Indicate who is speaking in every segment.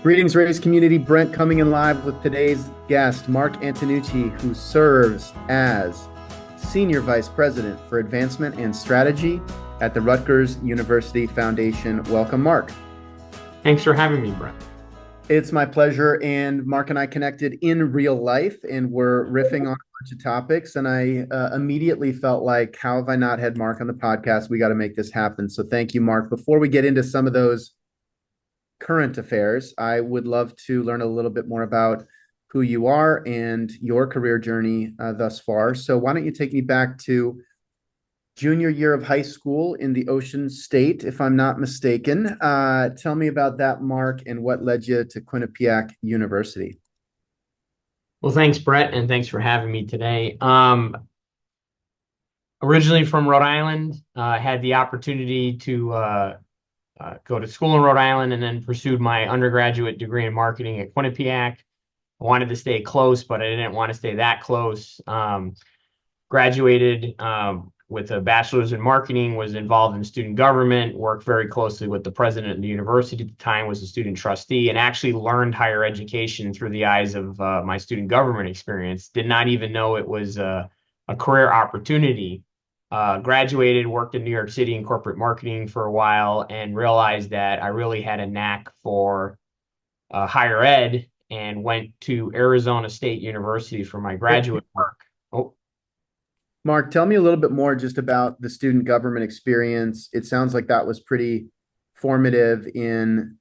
Speaker 1: Greetings, Race community. Brent coming in live with today's guest, Mark Antonucci, who serves as Senior Vice President for Advancement and Strategy at the Rutgers University Foundation. Welcome, Mark.
Speaker 2: Thanks for having me, Brent.
Speaker 1: It's my pleasure. And Mark and I connected in real life, and we're riffing on a bunch of topics. And I immediately felt like, how have I not had Mark on the podcast? We got to make this happen. So thank you, Mark. Before we get into some of those current affairs, I would love to learn a little bit more about who you are and your career journey thus far. So why don't you take me back to junior year of high school in the Ocean State, if I'm not mistaken. Tell me about that, Mark, and what led you to Quinnipiac University.
Speaker 2: Well, thanks, Brett, and thanks for having me today. Originally from Rhode Island, had the opportunity to go to school in Rhode Island and then pursued my undergraduate degree in marketing at Quinnipiac. I wanted to stay close, but I didn't want to stay that close. Graduated with a bachelor's in marketing, was involved in student government, worked very closely with the president of the university at the time, was a student trustee, and actually learned higher education through the eyes of my student government experience. Did not even know it was a career opportunity. Graduated, worked in New York City in corporate marketing for a while, and realized that I really had a knack for higher ed, and went to Arizona State University for my graduate work. Oh,
Speaker 1: Mark, tell me a little bit more just about the student government experience. It sounds like that was pretty formative in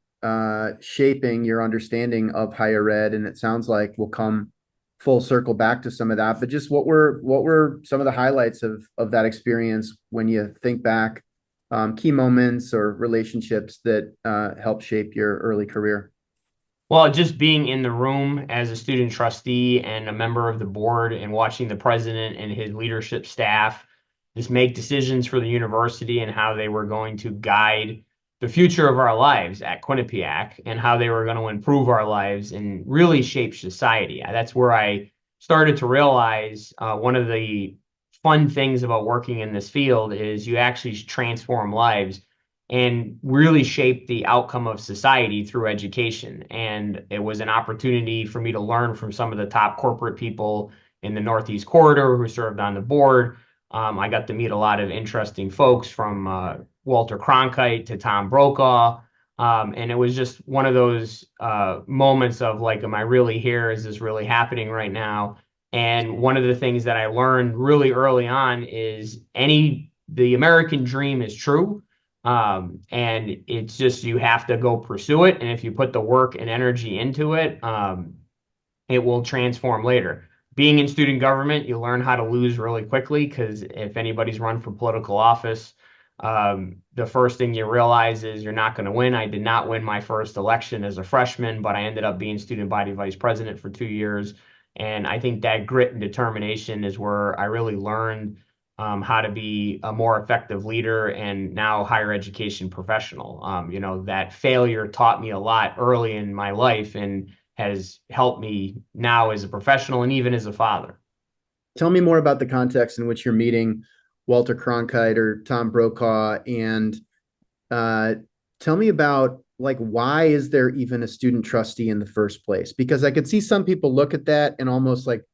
Speaker 1: shaping your understanding of higher ed, and it sounds like we'll come full circle back to some of that. But just what were some of the highlights of that experience when you think back, key moments or relationships that helped shape your early career?
Speaker 2: well, just being in the room as a student trustee and a member of the board and watching the president and his leadership staff just make decisions for the university and how they were going to guide the future of our lives at Quinnipiac and how they were going to improve our lives and really shape society. That's where I started to realize one of the fun things about working in this field is you actually transform lives and really shape the outcome of society through education. And it was an opportunity for me to learn from some of the top corporate people in the Northeast Corridor who served on the board. I got to meet a lot of interesting folks, from Walter Cronkite to Tom Brokaw. And it was just one of those moments of like, am I really here? Is this really happening right now? And one of the things that I learned really early on is the American dream is true. And it's just, you have to go pursue it. And if you put the work and energy into it, it will transform later. Being in student government, you learn how to lose really quickly, because if anybody's run for political office, the first thing you realize is you're not going to win. I did not win my first election as a freshman, but I ended up being student body vice president for 2 years. And I think that grit and determination is where I really learned how to be a more effective leader and now higher education professional. That failure taught me a lot early in my life and has helped me now as a professional and even as a father.
Speaker 1: Tell me more about the context in which you're meeting Walter Cronkite or Tom Brokaw, and tell me about, like, why is there even a student trustee in the first place? Because I could see some people look at that and almost like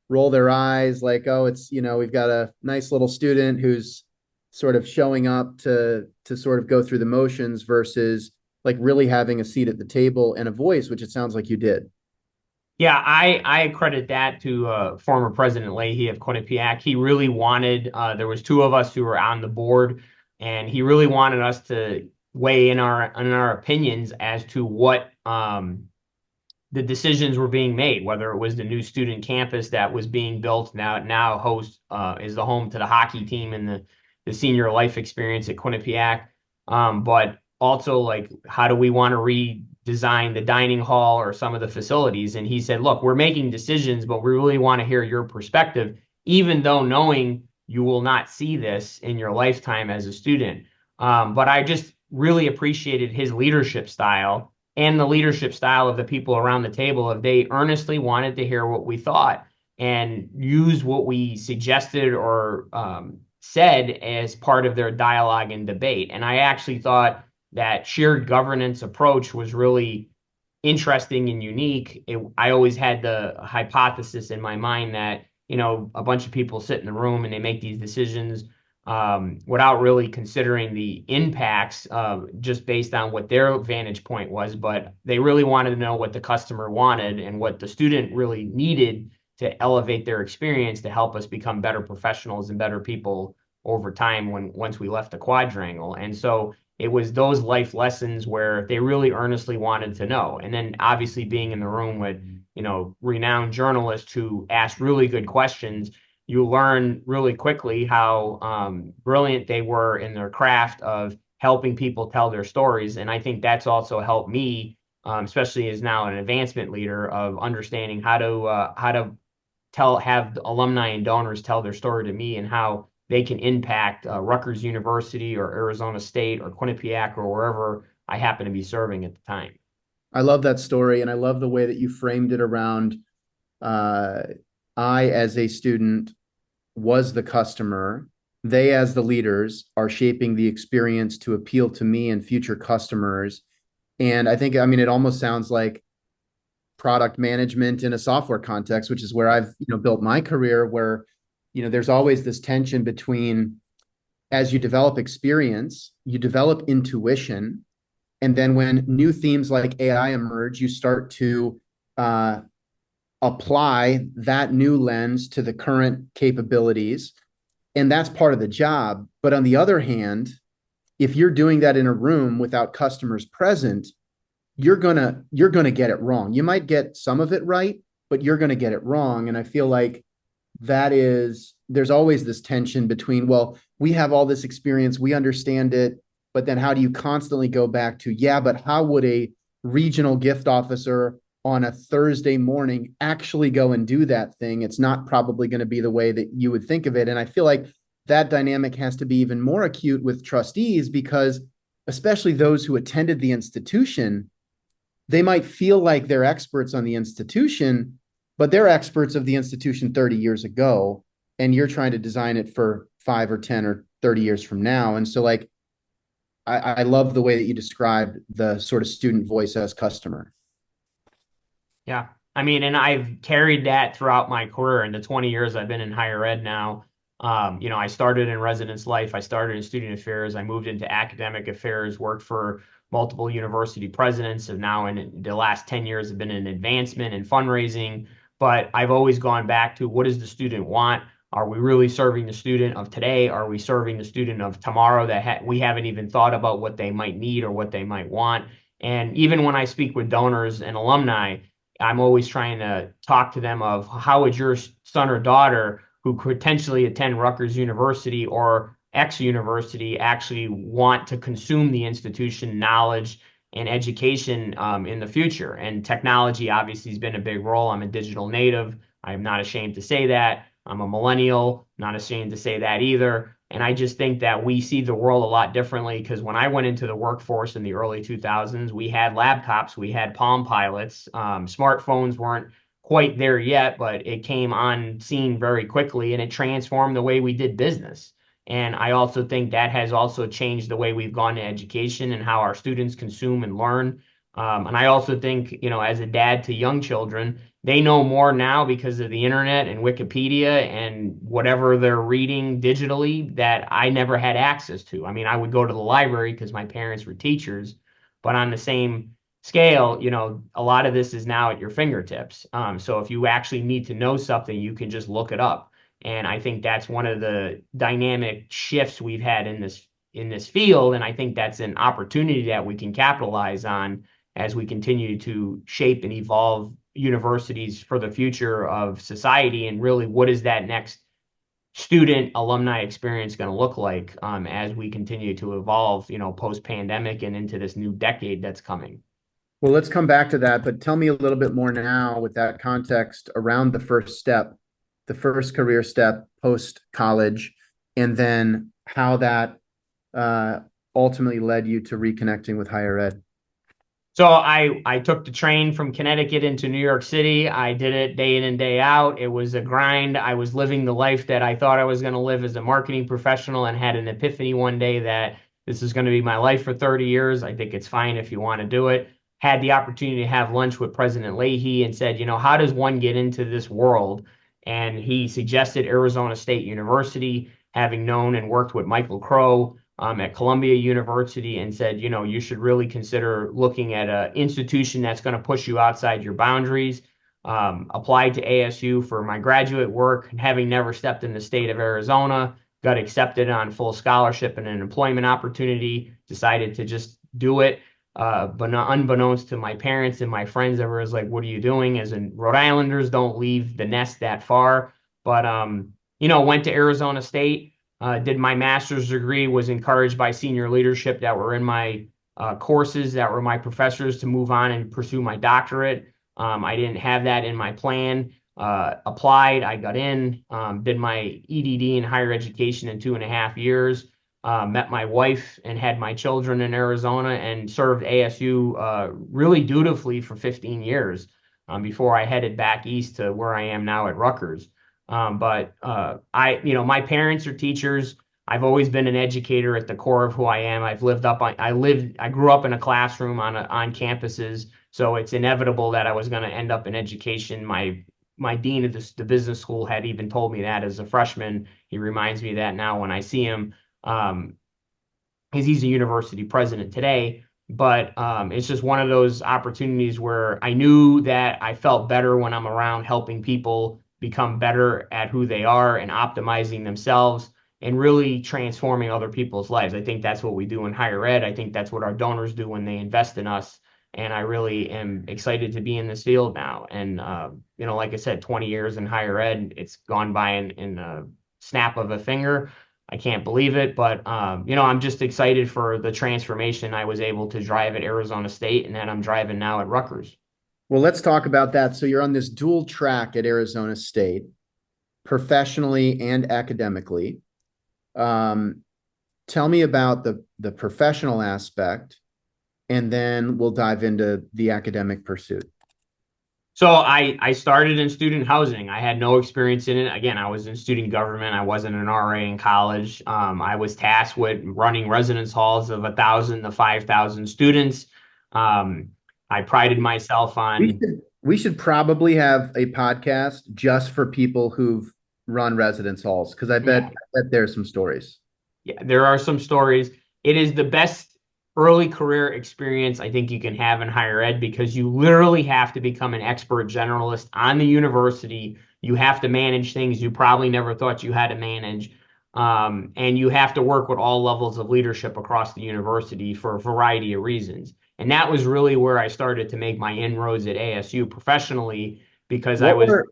Speaker 1: roll their eyes, like, oh, it's, we've got a nice little student who's sort of showing up to sort of go through the motions, versus like really having a seat at the table and a voice, which it sounds like you did.
Speaker 2: Yeah, I credit that to former President Leahy of Quinnipiac. He really wanted, there was two of us who were on the board, and he really wanted us to weigh in our opinions as to what the decisions were being made, whether it was the new student campus that was being built, now is the home to the hockey team and the senior life experience at Quinnipiac. But also, like, how do we want to redesign the dining hall or some of the facilities? And he said, look, we're making decisions, but we really want to hear your perspective, even though knowing you will not see this in your lifetime as a student. But I just really appreciated his leadership style and the leadership style of the people around the table. If they earnestly wanted to hear what we thought and use what we suggested or said as part of their dialogue and debate. And I actually thought that shared governance approach was really interesting and unique, I always had the hypothesis in my mind that, a bunch of people sit in the room and they make these decisions without really considering the impacts just based on what their vantage point was. But they really wanted to know what the customer wanted and what the student really needed to elevate their experience to help us become better professionals and better people over time once we left the quadrangle. And so it was those life lessons where they really earnestly wanted to know. And then obviously being in the room with, renowned journalists who asked really good questions, you learn really quickly how brilliant they were in their craft of helping people tell their stories. And I think that's also helped me, especially as now an advancement leader, of understanding how to have alumni and donors tell their story to me and how they can impact Rutgers University or Arizona State or Quinnipiac or wherever I happen to be serving at the time.
Speaker 1: I love that story, and I love the way that you framed it around uh, I, as a student, was the customer. They, as the leaders, are shaping the experience to appeal to me and future customers. And I think, I mean, it almost sounds like product management in a software context, which is where I've, built my career, where, there's always this tension between, as you develop experience, you develop intuition. And then when new themes like AI emerge, you start to apply that new lens to the current capabilities. And that's part of the job. But on the other hand, if you're doing that in a room without customers present, you're gonna get it wrong. You might get some of it right, but you're gonna get it wrong. And I feel like there's always this tension between, well, we have all this experience, we understand it, but then how do you constantly go back to, yeah, but how would a regional gift officer on a Thursday morning actually go and do that thing? It's not probably going to be the way that you would think of it. And I feel like that dynamic has to be even more acute with trustees, because especially those who attended the institution, they might feel like they're experts on the institution, but they're experts of the institution 30 years ago, and you're trying to design it for 5 or 10 or 30 years from now. And so, like, I love the way that you described the sort of student voice as customer.
Speaker 2: Yeah. I mean, and I've carried that throughout my career in the 20 years I've been in higher ed now. I started in residence life. I started in student affairs. I moved into academic affairs, worked for multiple university presidents, and now in the last 10 years have been in advancement and fundraising. But I've always gone back to, what does the student want? Are we really serving the student of today? Are we serving the student of tomorrow that we haven't even thought about what they might need or what they might want? And even when I speak with donors and alumni, I'm always trying to talk to them of, how would your son or daughter who could potentially attend Rutgers University or X university actually want to consume the institution knowledge and education in the future. And technology obviously has been a big role. I'm a digital native. I'm not ashamed to say that. I'm a millennial, not ashamed to say that either. And I just think that we see the world a lot differently, because when I went into the workforce in the early 2000s, we had laptops, we had Palm Pilots. Smartphones weren't quite there yet, but it came on scene very quickly and it transformed the way we did business. And I also think that has also changed the way we've gone to education and how our students consume and learn. And I also think, as a dad to young children, they know more now because of the internet and Wikipedia and whatever they're reading digitally that I never had access to. I mean, I would go to the library because my parents were teachers, but on the same scale, a lot of this is now at your fingertips. So if you actually need to know something, you can just look it up. And I think that's one of the dynamic shifts we've had in this field. And I think that's an opportunity that we can capitalize on as we continue to shape and evolve universities for the future of society. And really, what is that next student alumni experience going to look like as we continue to evolve, post pandemic and into this new decade that's coming?
Speaker 1: Well, let's come back to that, but tell me a little bit more now with that context around the first step, the first career step post college, and then how that ultimately led you to reconnecting with higher ed.
Speaker 2: So I took the train from Connecticut into New York City. I did it day in and day out. It was a grind. I was living the life that I thought I was going to live as a marketing professional, and had an epiphany one day that this is going to be my life for 30 years. I think it's fine if you want to do it. had the opportunity to have lunch with President Leahy and said, how does one get into this world? And he suggested Arizona State University, having known and worked with Michael Crow at Columbia University, and said, you should really consider looking at an institution that's going to push you outside your boundaries. Applied to ASU for my graduate work, having never stepped in the state of Arizona, got accepted on full scholarship and an employment opportunity, decided to just do it. But not unbeknownst to my parents and my friends, everyone was like, what are you doing? As in Rhode Islanders don't leave the nest that far. But, went to Arizona State, did my master's degree, was encouraged by senior leadership that were in my courses, that were my professors, to move on and pursue my doctorate. I didn't have that in my plan. Applied, I got in, did my EDD in higher education in 2.5 years. Met my wife and had my children in Arizona, and served ASU really dutifully for 15 years before I headed back east to where I am now at Rutgers. But my parents are teachers. I've always been an educator at the core of who I am. I grew up in a classroom on campuses, so it's inevitable that I was going to end up in education. My dean of the business school had even told me that as a freshman. He reminds me of that now when I see him, because he's a university president today. But it's just one of those opportunities where I knew that I felt better when I'm around helping people become better at who they are and optimizing themselves and really transforming other people's lives. I think that's what we do in higher ed. I think that's what our donors do when they invest in us. And I really am excited to be in this field now. And, like I said, 20 years in higher ed, it's gone by in a snap of a finger. I can't believe it, but I'm just excited for the transformation I was able to drive at Arizona State, and that I'm driving now at Rutgers.
Speaker 1: Well, let's talk about that. So you're on this dual track at Arizona State, professionally and academically. Tell me about the professional aspect, and then we'll dive into the academic pursuit.
Speaker 2: So I started in student housing. I had no experience in it. Again, I was in student government. I wasn't an RA in college. I was tasked with running residence halls of 1,000 to 5,000 students. I prided myself
Speaker 1: We
Speaker 2: on.
Speaker 1: should, we should probably have a podcast just for people who've run residence halls, because I bet there's some stories.
Speaker 2: Yeah, there are some stories. It is the best early career experience I think you can have in higher ed, because you literally have to become an expert generalist on the university. You have to manage things you probably never thought you had to manage. And you have to work with all levels of leadership across the university for a variety of reasons. And that was really where I started to make my inroads at ASU professionally, because I
Speaker 1: What
Speaker 2: was.
Speaker 1: were,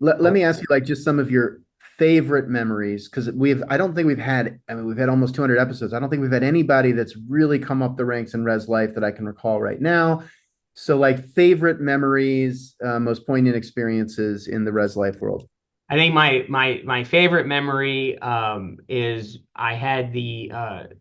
Speaker 1: let me ask you, like, just some of your favorite memories, because I don't think we've had, I mean, we've had almost 200 episodes. I don't think we've had anybody that's really come up the ranks in res life that I can recall right now. So, like, favorite memories, most poignant experiences in the res life world.
Speaker 2: I think my favorite memory is I had the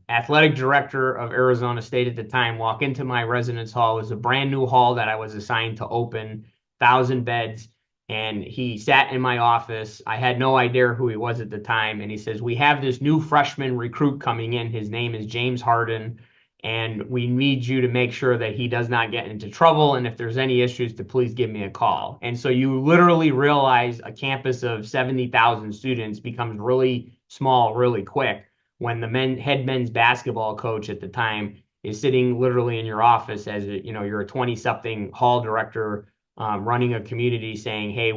Speaker 2: athletic director of Arizona State at the time walk into my residence hall. It was a brand new hall that I was assigned to open, 1,000 beds, and he sat in my office. I had no idea who he was at the time, and he says, "We have this new freshman recruit coming in. His name is James Harden, and we need you to make sure that he does not get into trouble. And if there's any issues, to please give me a call." And so you literally realize a campus of 70,000 students becomes really small really quick when the head men's basketball coach at the time is sitting literally in your office as you're a 20-something hall director, running a community, saying, "Hey,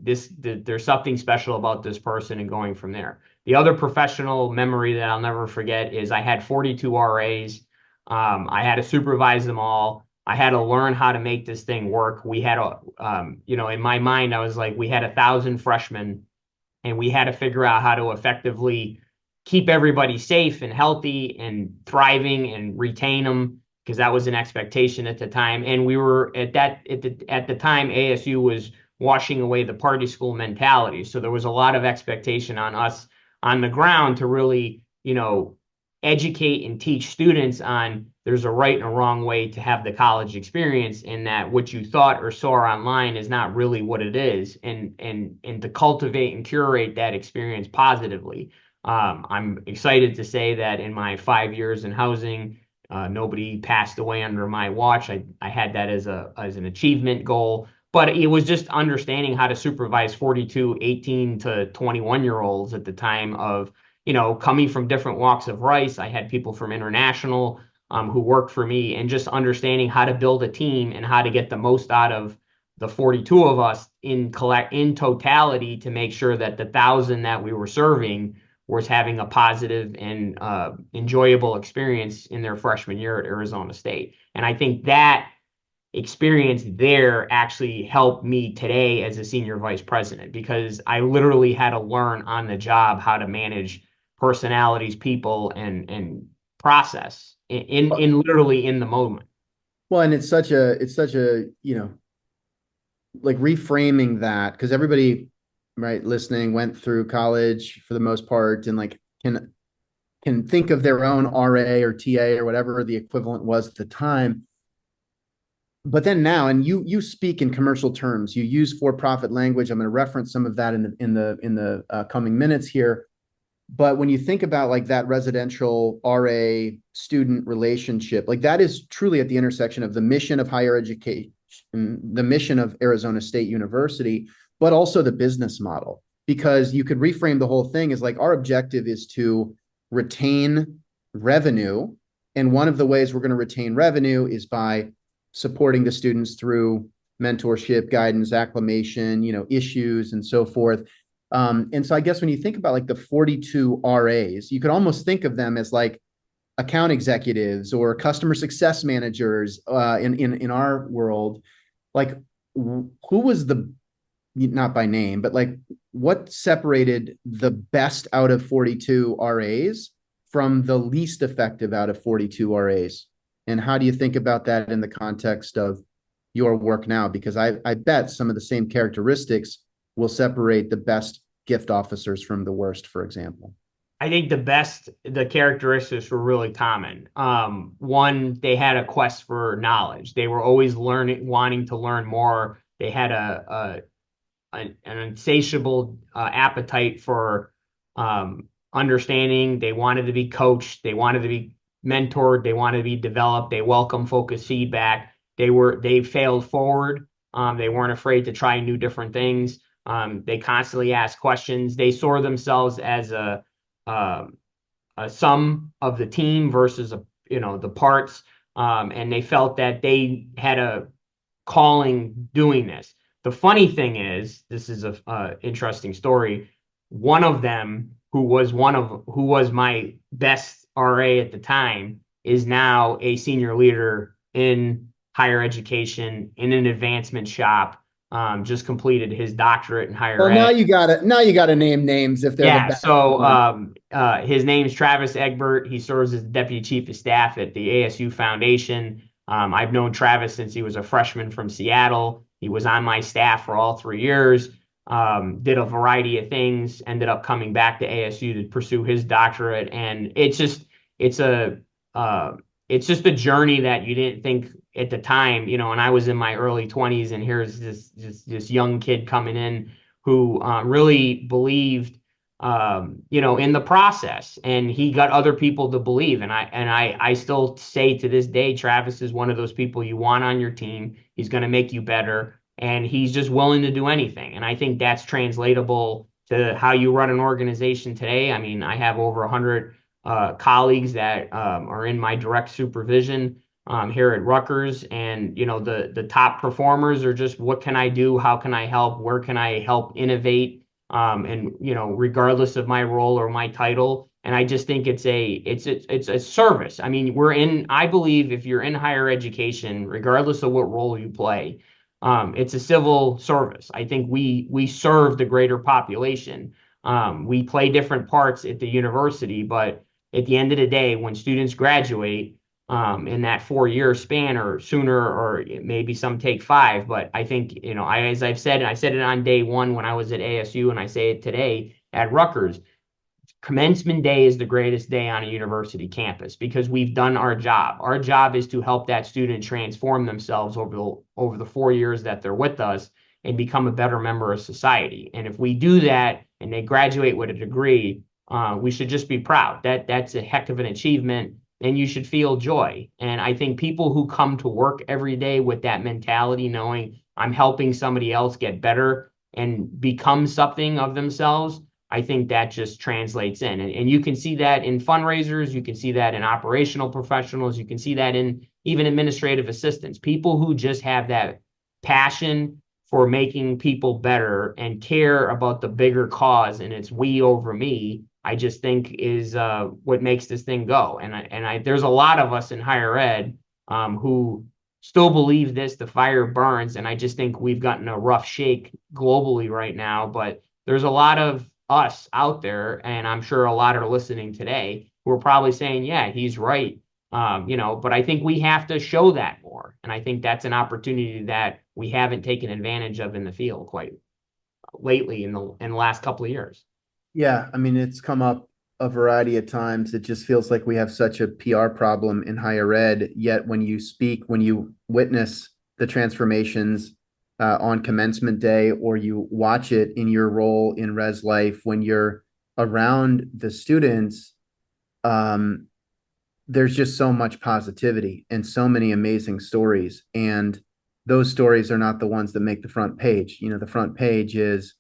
Speaker 2: there's something special about this person," and going from there. The other professional memory that I'll never forget is I had 42 RAs. I had to supervise them all. I had to learn how to make this thing work. We had in my mind, I was like, we had 1,000 freshmen, and we had to figure out how to effectively keep everybody safe and healthy and thriving and retain them, because that was an expectation at the time. And we were at the time, ASU was washing away the party school mentality. So there was a lot of expectation on us on the ground to really, educate and teach students on there's a right and a wrong way to have the college experience, and that what you thought or saw online is not really what it is, and to cultivate and curate that experience positively. I'm excited to say that in my 5 years in housing, Nobody passed away under my watch. I had that as an achievement goal, but it was just understanding how to supervise 42, 18 to 21 year olds at the time of, coming from different walks of life. I had people from international who worked for me, and just understanding how to build a team and how to get the most out of the 42 of us in totality to make sure that the 1,000 that we were serving was having a positive and enjoyable experience in their freshman year at Arizona State. And I think that experience there actually helped me today as a senior vice president, because I literally had to learn on the job how to manage personalities, people, and process in literally in the moment.
Speaker 1: Well, and it's such a, like reframing that, because everybody, right, listening went through college for the most part, and like can think of their own RA or TA or whatever the equivalent was at the time. But then now, and you speak in commercial terms, you use for-profit language. I'm going to reference some of that in the coming minutes here. But when you think about like that residential RA student relationship, like that is truly at the intersection of the mission of higher education, the mission of Arizona State University, but also the business model. Because you could reframe the whole thing as like, our objective is to retain revenue. And one of the ways we're going to retain revenue is by supporting the students through mentorship, guidance, acclimation, issues, and so forth. And so I guess when you think about like the 42 RAs, you could almost think of them as like account executives or customer success managers in our world. Like, who was the, not by name, but like what separated the best out of 42 RAs from the least effective out of 42 RAs? And how do you think about that in the context of your work now? Because I bet some of the same characteristics will separate the best gift officers from the worst, for example.
Speaker 2: I think the characteristics were really common. One, they had a quest for knowledge. They were always learning, wanting to learn more. They had an insatiable appetite for understanding. They wanted to be coached. They wanted to be mentored. They wanted to be developed. They welcome focused feedback. They failed forward. They weren't afraid to try new different things. They constantly asked questions. They saw themselves as a sum of the team versus the parts, and they felt that they had a calling doing this. The funny thing is, this is a interesting story. One of them, who was my best RA at the time, is now a senior leader in higher education in an advancement shop. Just completed his doctorate in higher
Speaker 1: Well,
Speaker 2: ed.
Speaker 1: now you gotta name names if they're the
Speaker 2: Yeah,
Speaker 1: best.
Speaker 2: so his name's Travis Egbert. He serves as the Deputy Chief of Staff at the ASU Foundation. I've known Travis since he was a freshman from Seattle. He was on my staff for all 3 years, did a variety of things, ended up coming back to ASU to pursue his doctorate. And it's a it's just a journey that you didn't think at the time, and I was in my early 20s, and here's this young kid coming in who really believed, in the process, and he got other people to believe. And I still say to this day, Travis is one of those people you want on your team. He's going to make you better, and he's just willing to do anything. And I think that's translatable to how you run an organization today. I mean, I have over 100 colleagues that are in my direct supervision here at Rutgers, and the top performers are just, what can I do? How can I help? Where can I help innovate? And regardless of my role or my title. And I just think it's a service. I mean, I believe if you're in higher education, regardless of what role you play, it's a civil service. I think we serve the greater population. We play different parts at the university, but at the end of the day, when students graduate, in that 4 year span or sooner, or maybe some take 5. But I think, as I've said, and I said it on day one when I was at ASU, and I say it today at Rutgers, commencement day is the greatest day on a university campus, because we've done our job. Our job is to help that student transform themselves over the 4 years that they're with us and become a better member of society. And if we do that and they graduate with a degree, we should just be proud. That's a heck of an achievement. and you should feel joy. And I think people who come to work every day with that mentality, knowing I'm helping somebody else get better and become something of themselves, I think that just translates in. And you can see that in fundraisers, you can see that in operational professionals, you can see that in even administrative assistants, people who just have that passion for making people better and care about the bigger cause, and it's we over me. I just think is what makes this thing go. And there's a lot of us in higher ed who still believe this. The fire burns, and I just think we've gotten a rough shake globally right now. But there's a lot of us out there, and I'm sure a lot are listening today who are probably saying, "Yeah, he's right." But I think we have to show that more, and I think that's an opportunity that we haven't taken advantage of in the field quite lately in the last couple of years.
Speaker 1: Yeah, I mean, it's come up a variety of times. It just feels like we have such a PR problem in higher ed. Yet when you speak, when you witness the transformations on commencement day, or you watch it in your role in res life, when you're around the students, um, there's just so much positivity and so many amazing stories. And those stories are not the ones that make the front page. The front page is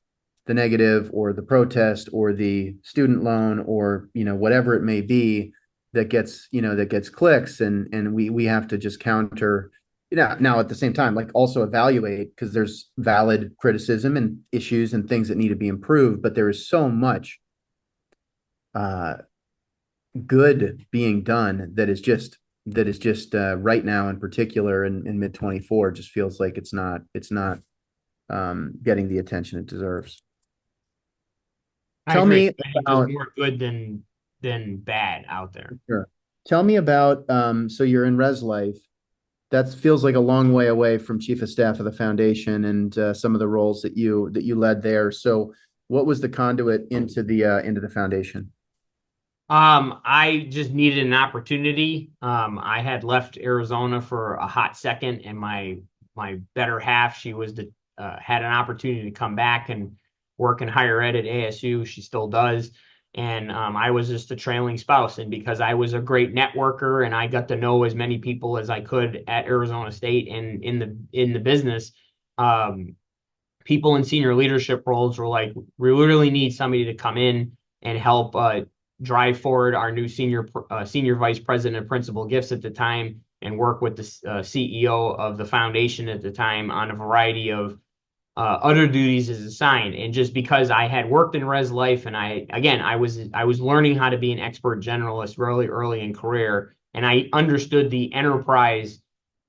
Speaker 1: the negative or the protest or the student loan or, whatever it may be that gets clicks. And we have to just counter, now at the same time, like also evaluate, because there's valid criticism and issues and things that need to be improved, but there is so much uh, good being done that is just right now, in particular in mid 24, just feels like it's not getting the attention it deserves.
Speaker 2: I
Speaker 1: Tell
Speaker 2: agree.
Speaker 1: me
Speaker 2: I think there's
Speaker 1: about
Speaker 2: more good than bad out there.
Speaker 1: Sure. Tell me about so you're in res life. That feels like a long way away from chief of staff of the foundation and some of the roles that you led there. So what was the conduit into the foundation?
Speaker 2: I just needed an opportunity. I had left Arizona for a hot second, and my better half, she was had an opportunity to come back and work in higher ed at ASU. She still does, and I was just a trailing spouse. And because I was a great networker and I got to know as many people as I could at Arizona State and in the business, um, people in senior leadership roles were like, we literally need somebody to come in and help drive forward our new senior vice president of principal gifts at the time, and work with the CEO of the foundation at the time on a variety of other duties as assigned. And just because I had worked in res life, and I was learning how to be an expert generalist really early in career, and I understood the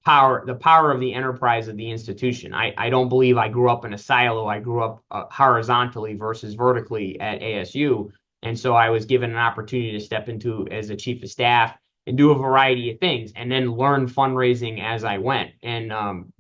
Speaker 2: power of the enterprise of the institution. I don't believe I grew up in a silo. I grew up horizontally versus vertically at ASU. And so I was given an opportunity to step into as a chief of staff and do a variety of things, and then learn fundraising as I went, and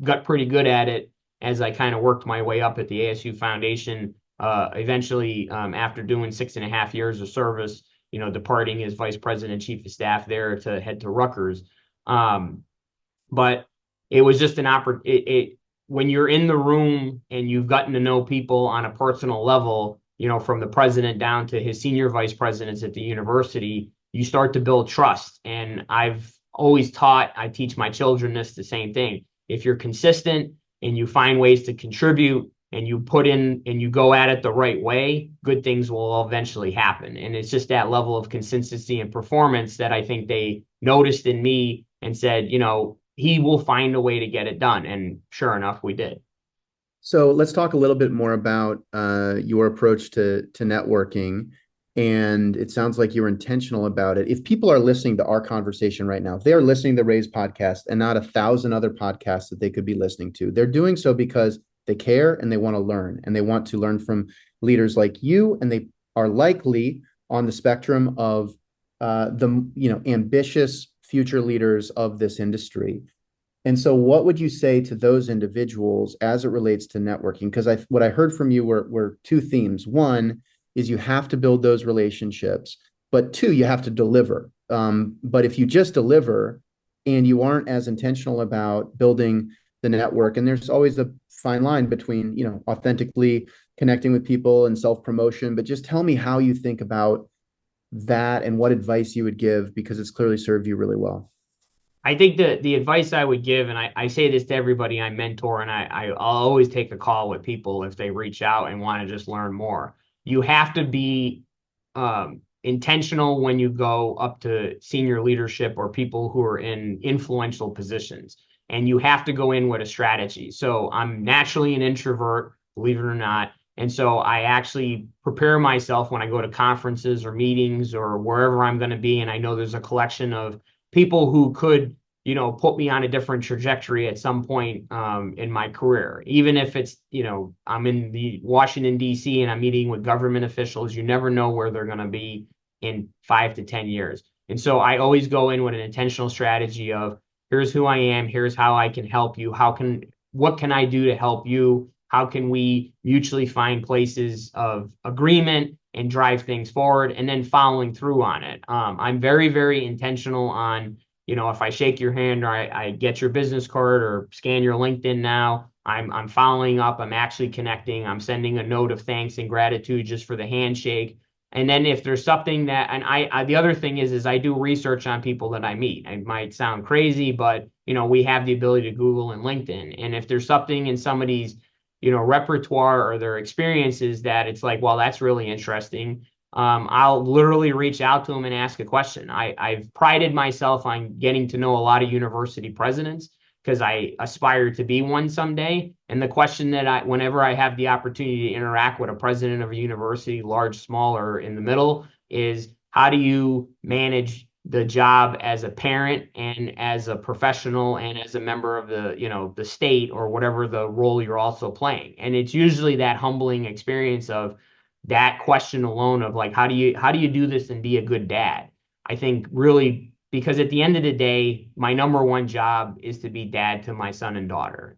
Speaker 2: got pretty good at it as I kind of worked my way up at the ASU Foundation. Eventually, after doing 6.5 years of service, departing as vice president and chief of staff there to head to Rutgers. But it was just an opportunity. When you're in the room and you've gotten to know people on a personal level, from the president down to his senior vice presidents at the university, you start to build trust. And I've always I teach my children the same thing. If you're consistent and you find ways to contribute and you put in and you go at it the right way, good things will eventually happen. And it's just that level of consistency and performance that I think they noticed in me and said, he will find a way to get it done. And sure enough, we did.
Speaker 1: So let's talk a little bit more about your approach to networking. And it sounds like you're intentional about it. If people are listening to our conversation right now, they are listening to Ray's podcast and not 1,000 other podcasts that they could be listening to. They're doing so because they care and they want to learn, and they want to learn from leaders like you. And they are likely on the spectrum of the ambitious future leaders of this industry. And so what would you say to those individuals as it relates to networking? Because what I heard from you were two themes. One is you have to build those relationships, but two, you have to deliver. But if you just deliver and you aren't as intentional about building the network, and there's always a fine line between, authentically connecting with people and self-promotion, but just tell me how you think about that and what advice you would give because it's clearly served you really well.
Speaker 2: I think the advice I would give, and I say this to everybody I mentor, and I'll always take a call with people if they reach out and want to just learn more. You have to be intentional when you go up to senior leadership or people who are in influential positions, and you have to go in with a strategy. So I'm naturally an introvert, believe it or not. And so I actually prepare myself when I go to conferences or meetings or wherever I'm going to be. And I know there's a collection of people who could, put me on a different trajectory at some point in my career. Even if it's, I'm in the Washington, D.C. and I'm meeting with government officials, you never know where they're going to be in 5 to 10 years. And so I always go in with an intentional strategy of here's who I am, here's how I can help you, what can I do to help you? How can we mutually find places of agreement and drive things forward and then following through on it. I'm very, very intentional on, if I shake your hand or I get your business card or scan your LinkedIn now, I'm following up. I'm actually connecting. I'm sending a note of thanks and gratitude just for the handshake. And then if there's something that, and the other thing is I do research on people that I meet. It might sound crazy, but we have the ability to Google and LinkedIn. And if there's something in somebody's repertoire or their experiences that it's like, well, that's really interesting. I'll literally reach out to them and ask a question. I've prided myself on getting to know a lot of university presidents because I aspire to be one someday. And the question that whenever I have the opportunity to interact with a president of a university, large, small, or in the middle, is how do you manage the job as a parent and as a professional and as a member of the state or whatever the role you're also playing. And it's usually that humbling experience of that question alone of like, how do you do this and be a good dad? I think really because at the end of the day, my number one job is to be dad to my son and daughter.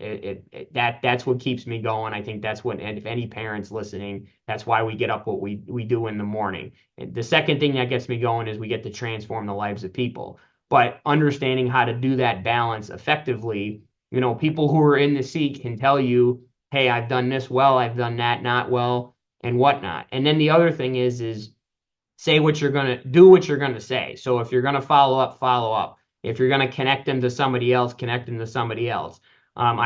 Speaker 2: That's what keeps me going. I think that's what, and if any parents listening, that's why we get up what we do in the morning. And the second thing that gets me going is we get to transform the lives of people. But understanding how to do that balance effectively, people who are in the seat can tell you, hey, I've done this well, I've done that not well, and whatnot. And then the other thing is say what you're going to do, what you're going to say. So if you're going to follow up, follow up. If you're going to connect them to somebody else, connect them to somebody else. I'm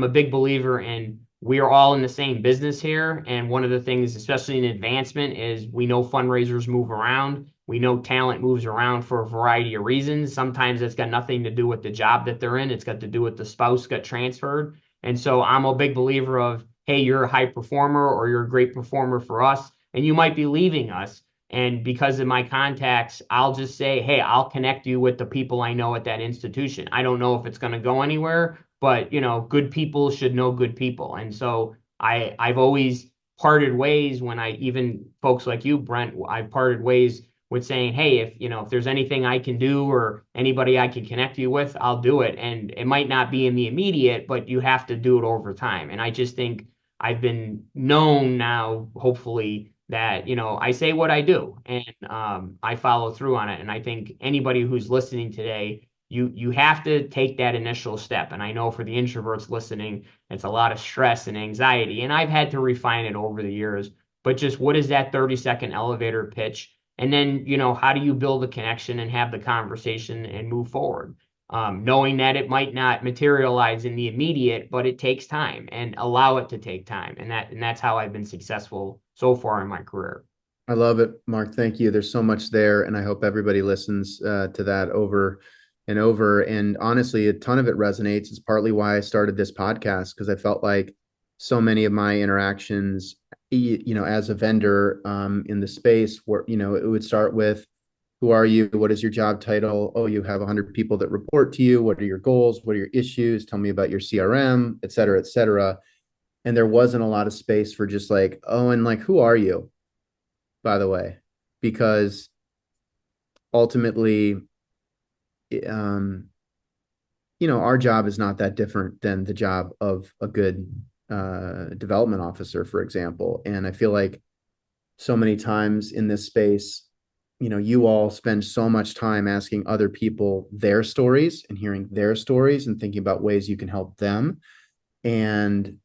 Speaker 2: a big believer in we are all in the same business here. And one of the things, especially in advancement, is we know fundraisers move around. We know talent moves around for a variety of reasons. Sometimes it's got nothing to do with the job that they're in. It's got to do with the spouse got transferred. And so I'm a big believer of, hey, you're a high performer or you're a great performer for us, and you might be leaving us. And because of my contacts, I'll just say, hey, I'll connect you with the people I know at that institution. I don't know if it's going to go anywhere, but good people should know good people. And so I've always parted ways when even folks like you, Brent, I've parted ways with saying, hey, if there's anything I can do or anybody I can connect you with, I'll do it. And it might not be in the immediate, but you have to do it over time. And I just think I've been known now, hopefully, that I say what I do and I follow through on it. And I think anybody who's listening today, you have to take that initial step. And I know for the introverts listening, it's a lot of stress and anxiety. And I've had to refine it over the years. But just what is that 30-second elevator pitch? And then how do you build a connection and have the conversation and move forward? Knowing that it might not materialize in the immediate, but it takes time and allow it to take time. And that's how I've been successful so far in my career.
Speaker 1: I love it, Mark. Thank you. There's so much there, and I hope everybody listens to that over and over. And honestly, a ton of it resonates. It's partly why I started this podcast because I felt like so many of my interactions, as a vendor in the space, where it would start with, "Who are you? What is your job title? Oh, you have 100 people that report to you. What are your goals? What are your issues? Tell me about your CRM, et cetera, et cetera." And there wasn't a lot of space for just like, "Oh, and like, who are you, by the way?" Because ultimately, um, our job is not that different than the job of a good development officer, for example. And I feel like so many times in this space, you all spend so much time asking other people their stories and hearing their stories and thinking about ways you can help them. And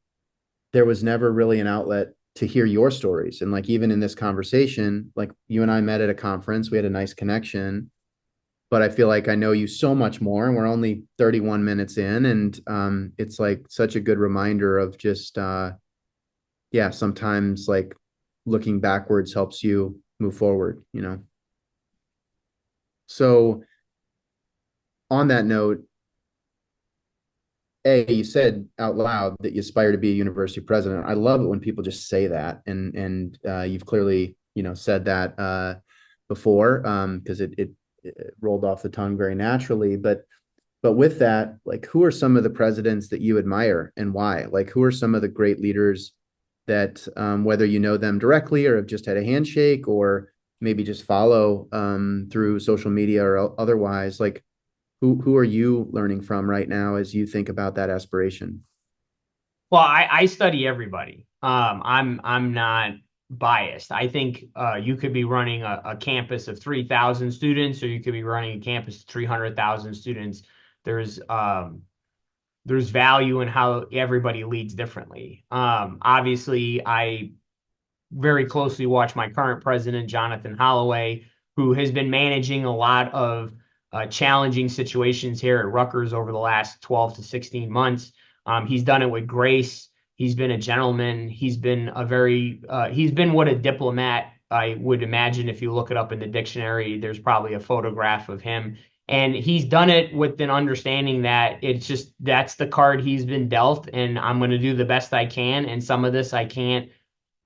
Speaker 1: there was never really an outlet to hear your stories. And like, even in this conversation, like you and I met at a conference, we had a nice connection, but I feel like I know you so much more, and we're only 31 minutes in. And it's like such a good reminder of just, yeah, sometimes like looking backwards helps you move forward, you know? So on that note, you said out loud that you aspire to be a university president. I love it when people just say that, and you've clearly, you know, said that before, because it rolled off the tongue very naturally. But with that, like, who are some of the presidents that you admire and why? Like, who are some of the great leaders that, whether you know them directly or have just had a handshake, or maybe just follow through social media or otherwise, like, who are you learning from right now as you think about that aspiration?
Speaker 2: Well, I study everybody. I'm not biased. I think you could be running a campus of 3,000 students, or you could be running a campus of 300,000 students. There's um, there's value in how everybody leads differently. Obviously, I very closely watch my current president, Jonathan Holloway, who has been managing a lot of challenging situations here at Rutgers over the last 12 to 16 months. He's done it with grace. He's been a gentleman. He's been what a diplomat I would imagine. If you look it up in the dictionary, there's probably a photograph of him. And he's done it with an understanding that it's just that's the card he's been dealt, and I'm going to do the best I can. And some of this I can't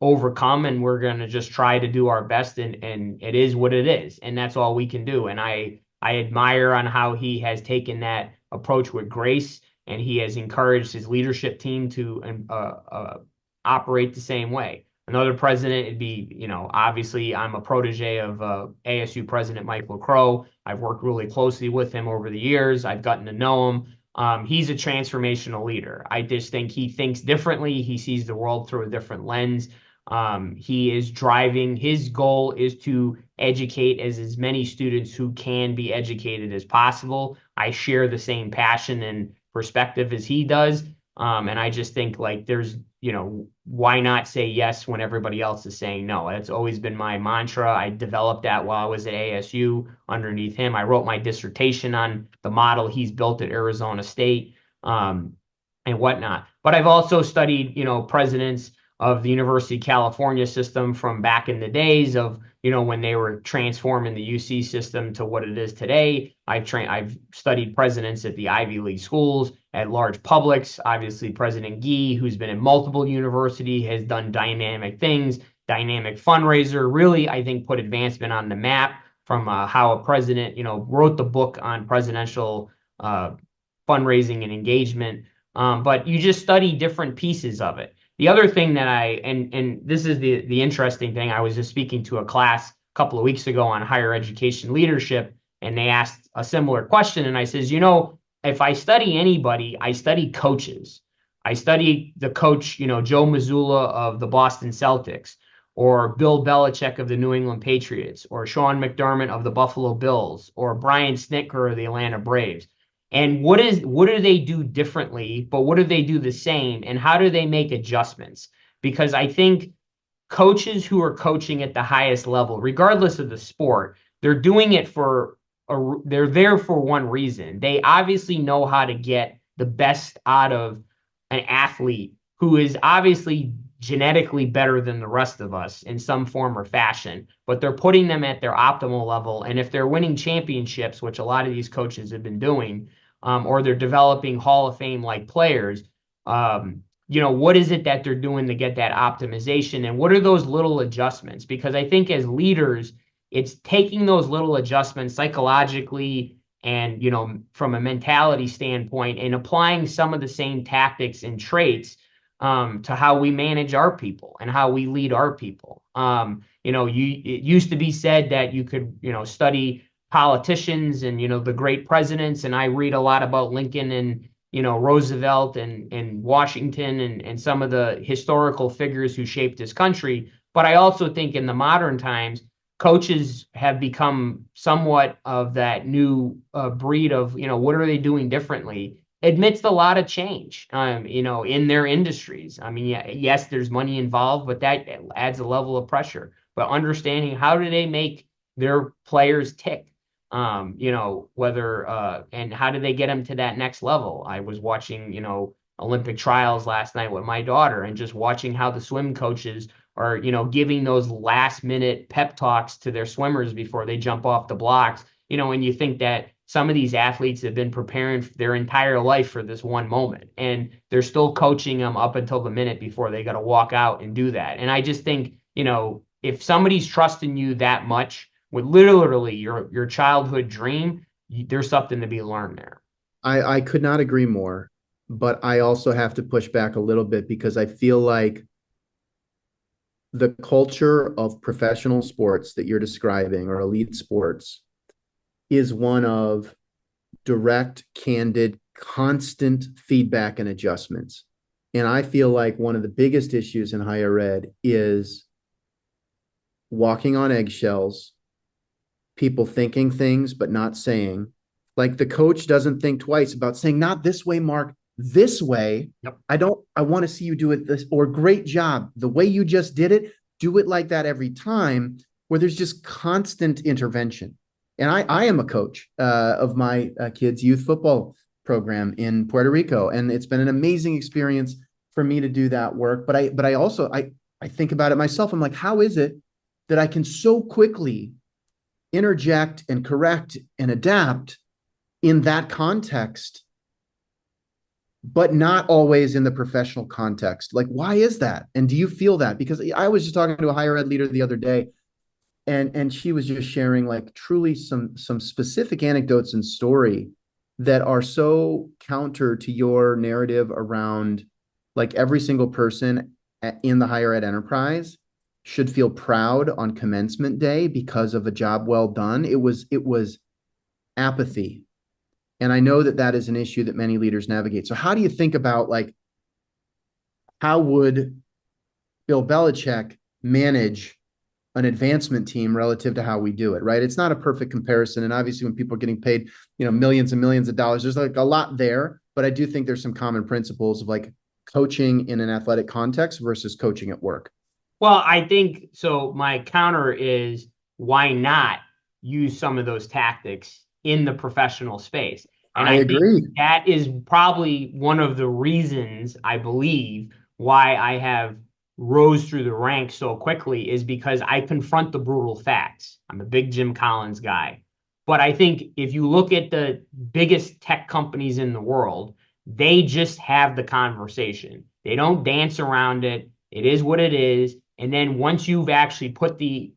Speaker 2: overcome, and we're going to just try to do our best, and it is what it is, and that's all we can do. And I admire on how he has taken that approach with grace, and he has encouraged his leadership team to operate the same way. Another president, it'd be, obviously I'm a protege of ASU President Mike LaCroix. I've worked really closely with him over the years. I've gotten to know him. He's a transformational leader. I just think he thinks differently. He sees the world through a different lens. He is driving, his goal is to educate as many students who can be educated as possible. I share the same passion and perspective as he does. And I just think, like, there's, why not say yes when everybody else is saying no? That's always been my mantra. I developed that while I was at ASU underneath him. I wrote my dissertation on the model he's built at Arizona State, and whatnot. But I've also studied, presidents of the University of California system from back in the days of, when they were transforming the UC system to what it is today. I've studied presidents at the Ivy League schools, at large publics. Obviously, President Gee, who's been at multiple universities, has done dynamic things, dynamic fundraiser, really, I think, put advancement on the map from how a president, wrote the book on presidential fundraising and engagement. But you just study different pieces of it. The other thing that and this is the interesting thing, I was just speaking to a class a couple of weeks ago on higher education leadership, and they asked a similar question. And I says, if I study anybody, I study coaches. I study the coach, Joe Mazzulla of the Boston Celtics, or Bill Belichick of the New England Patriots, or Sean McDermott of the Buffalo Bills, or Brian Snitker of the Atlanta Braves. And what do they do differently, but what do they do the same, and how do they make adjustments? Because I think coaches who are coaching at the highest level, regardless of the sport, they're doing it they're there for one reason. They obviously know how to get the best out of an athlete who is obviously genetically better than the rest of us in some form or fashion, but they're putting them at their optimal level. And if they're winning championships, which a lot of these coaches have been doing, or they're developing Hall of Fame like players, what is it that they're doing to get that optimization? And what are those little adjustments? Because I think as leaders, it's taking those little adjustments psychologically and, from a mentality standpoint, and applying some of the same tactics and traits to how we manage our people and how we lead our people. It used to be said that you could, study politicians and, the great presidents. And I read a lot about Lincoln and, Roosevelt and Washington and some of the historical figures who shaped this country. But I also think in the modern times, coaches have become somewhat of that new breed of, what are they doing differently? amidst a lot of change, in their industries. I mean, yeah, yes, there's money involved, but that adds a level of pressure. But understanding how do they make their players tick, whether and how do they get them to that next level? I was watching, Olympic trials last night with my daughter and just watching how the swim coaches are, giving those last minute pep talks to their swimmers before they jump off the blocks, and you think that some of these athletes have been preparing their entire life for this one moment, and they're still coaching them up until the minute before they got to walk out and do that. And I just think, if somebody's trusting you that much with literally your childhood dream, there's something to be learned there.
Speaker 1: I could not agree more, but I also have to push back a little bit because I feel like the culture of professional sports that you're describing or elite sports is one of direct, candid, constant feedback and adjustments. And I feel like one of the biggest issues in higher ed is walking on eggshells, people thinking things but not saying. Like the coach doesn't think twice about saying, not this way, Mark, this way.
Speaker 2: Yep.
Speaker 1: I want to see you do it this, or great job. The way you just did it, do it like that every time, where there's just constant intervention. And I am a coach of my kids' youth football program in Puerto Rico, and it's been an amazing experience for me to do that work. But I also I think about it myself. I'm like, how is it that I can so quickly interject and correct and adapt in that context, but not always in the professional context? Like, why is that? And do you feel that? Because I was just talking to a higher ed leader the other day, and she was just sharing like truly some specific anecdotes and story that are so counter to your narrative around like every single person in the higher ed enterprise should feel proud on commencement day because of a job well done. It was apathy. And I know that that is an issue that many leaders navigate. So how do you think about like, how would Bill Belichick manage an advancement team relative to how we do it, right? It's not a perfect comparison. And obviously when people are getting paid, millions and millions of dollars, there's like a lot there, but I do think there's some common principles of like coaching in an athletic context versus coaching at work.
Speaker 2: Well, I think so. My counter is, why not use some of those tactics in the professional space? And
Speaker 1: I
Speaker 2: I think
Speaker 1: agree.
Speaker 2: that is probably one of the reasons I believe why I have rose through the ranks so quickly, is because I confront the brutal facts. I'm a big Jim Collins guy. But I think if you look at the biggest tech companies in the world, they just have the conversation. They don't dance around it. It is what it is. And then once you've actually put the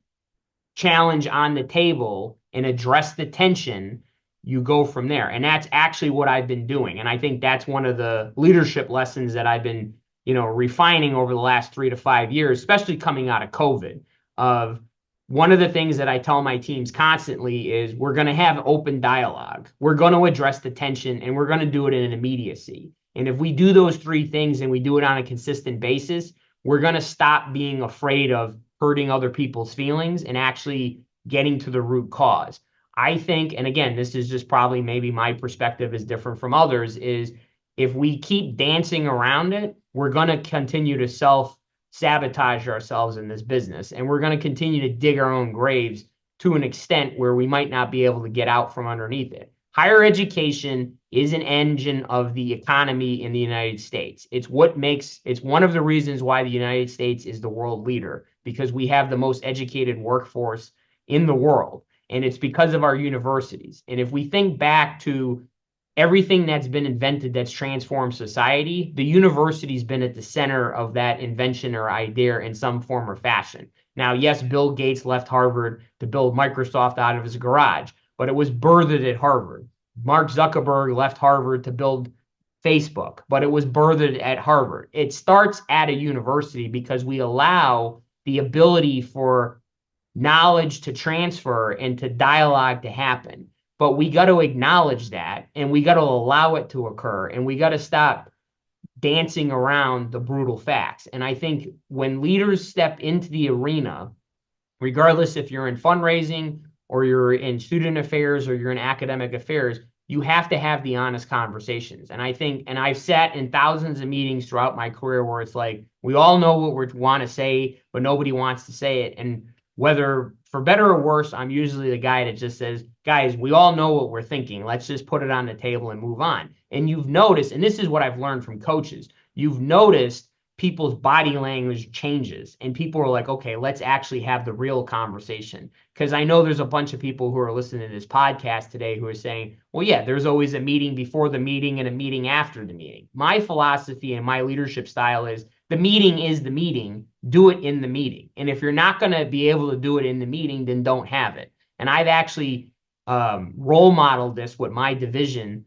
Speaker 2: challenge on the table and address the tension, you go from there. And that's actually what I've been doing. And I think that's one of the leadership lessons that I've been, refining over the last 3 to 5 years, especially coming out of COVID. Of one of the things that I tell my teams constantly is, we're going to have open dialogue. We're going to address the tension, and we're going to do it in an immediacy. And if we do those 3 things and we do it on a consistent basis, we're going to stop being afraid of hurting other people's feelings and actually getting to the root cause. I think, and again, this is just probably maybe my perspective is different from others, is if we keep dancing around it, we're going to continue to self-sabotage ourselves in this business. And we're going to continue to dig our own graves to an extent where we might not be able to get out from underneath it. Higher education is an engine of the economy in the United States. It's one of the reasons why the United States is the world leader, because we have the most educated workforce in the world. And it's because of our universities. And if we think back to everything that's been invented that's transformed society, the university's been at the center of that invention or idea in some form or fashion. Now, yes, Bill Gates left Harvard to build Microsoft out of his garage, but it was birthed at Harvard. Mark Zuckerberg left Harvard to build Facebook, but it was birthed at Harvard. It starts at a university because we allow the ability for knowledge to transfer and to dialogue to happen. But we got to acknowledge that, and we got to allow it to occur, and we got to stop dancing around the brutal facts. And I think when leaders step into the arena, regardless if you're in fundraising or you're in student affairs or you're in academic affairs, you have to have the honest conversations. And I think, and I've sat in thousands of meetings throughout my career where it's like, we all know what we want to say, but nobody wants to say it. And whether for better or worse, I'm usually the guy that just says, guys, we all know what we're thinking. Let's just put it on the table and move on. And you've noticed, and this is what I've learned from coaches, you've noticed people's body language changes and people are like, okay, let's actually have the real conversation. Because I know there's a bunch of people who are listening to this podcast today who are saying, well, yeah, there's always a meeting before the meeting and a meeting after the meeting. My philosophy and my leadership style is the meeting is the meeting. Do it in the meeting. And if you're not going to be able to do it in the meeting, then don't have it. And I've actually role modeled this with my division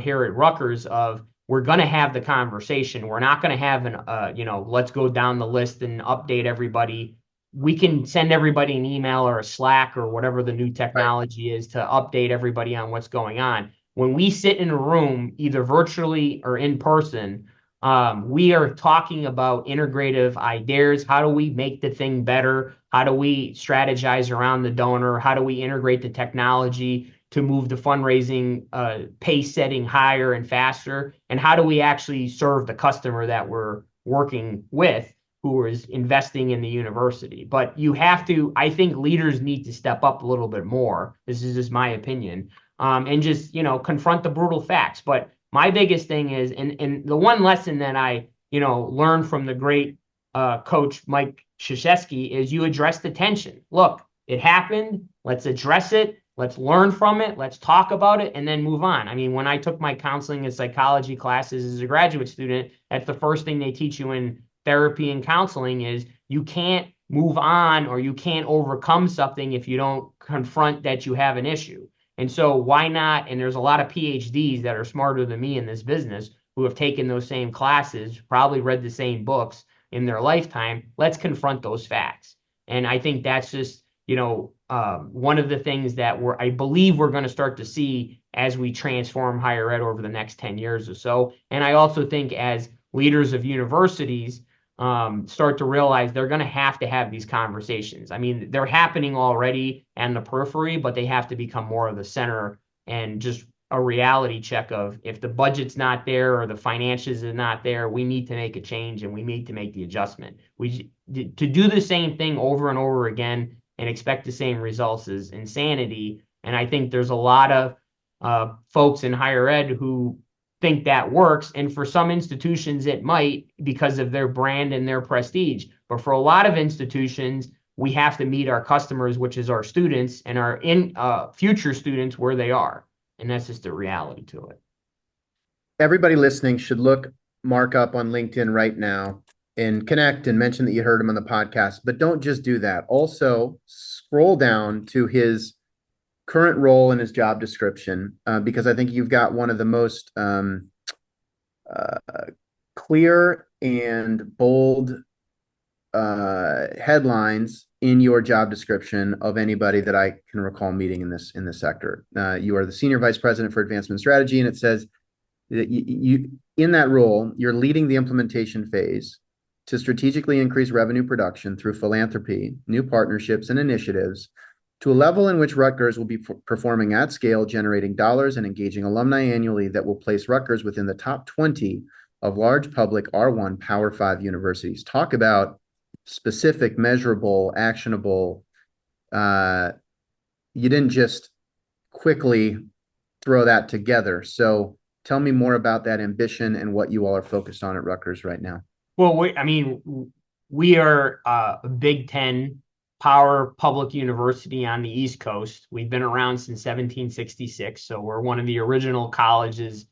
Speaker 2: here at Rutgers of, we're going to have the conversation. We're not going to have let's go down the list and update everybody. We can send everybody an email or a Slack or whatever the new technology is to update everybody on what's going on. When we sit in a room, either virtually or in person, we are talking about integrative ideas. How do we make the thing better? How do we strategize around the donor? How do we integrate the technology to move the fundraising pace setting higher and faster? And how do we actually serve the customer that we're working with, who is investing in the university? But you have to, I think leaders need to step up a little bit more. This is just my opinion. And just, confront the brutal facts. But my biggest thing is, and the one lesson that I, learned from the great coach Mike Krzyzewski is you address the tension. Look, it happened. Let's address it. Let's learn from it. Let's talk about it and then move on. I mean, when I took my counseling and psychology classes as a graduate student, that's the first thing they teach you in therapy and counseling is you can't move on or you can't overcome something if you don't confront that you have an issue. And so why not? And there's a lot of PhDs that are smarter than me in this business who have taken those same classes, probably read the same books in their lifetime. Let's confront those facts. And I think that's just, one of the things that I believe we're going to start to see as we transform higher ed over the next 10 years or so. And I also think as leaders of universities start to realize they're going to have these conversations. I mean, they're happening already on the periphery, but they have to become more of the center and just a reality check of if the budget's not there or the financials are not there, we need to make a change and we need to make the adjustment. To do the same thing over and over again and expect the same results is insanity. And I think there's a lot of folks in higher ed who think that works. And for some institutions, it might because of their brand and their prestige. But for a lot of institutions, we have to meet our customers, which is our students and our future students where they are. And that's just the reality to it.
Speaker 1: Everybody listening should look Mark up on LinkedIn right now and connect and mention that you heard him on the podcast. But don't just do that. Also, scroll down to his current role in his job description, because I think you've got one of the most clear and bold headlines in your job description of anybody that I can recall meeting in this sector. You are the Senior Vice President for Advancement Strategy, and it says that you in that role, you're leading the implementation phase to strategically increase revenue production through philanthropy, new partnerships, and initiatives to a level in which Rutgers will be performing at scale, generating dollars and engaging alumni annually that will place Rutgers within the top 20 of large public R1 Power 5 universities. Talk about specific, measurable, actionable. You didn't just quickly throw that together. So tell me more about that ambition and what you all are focused on at Rutgers right now.
Speaker 2: Well, we are a Big Ten power public university on the East Coast. We've been around since 1766, so we're one of the original colleges.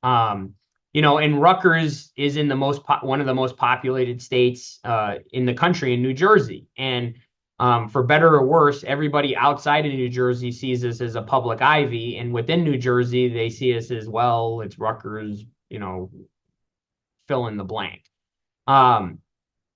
Speaker 2: And Rutgers is in one of the most populated states in the country, in New Jersey. And for better or worse, everybody outside of New Jersey sees us as a public Ivy, and within New Jersey, they see us as, well, it's Rutgers, fill in the blank.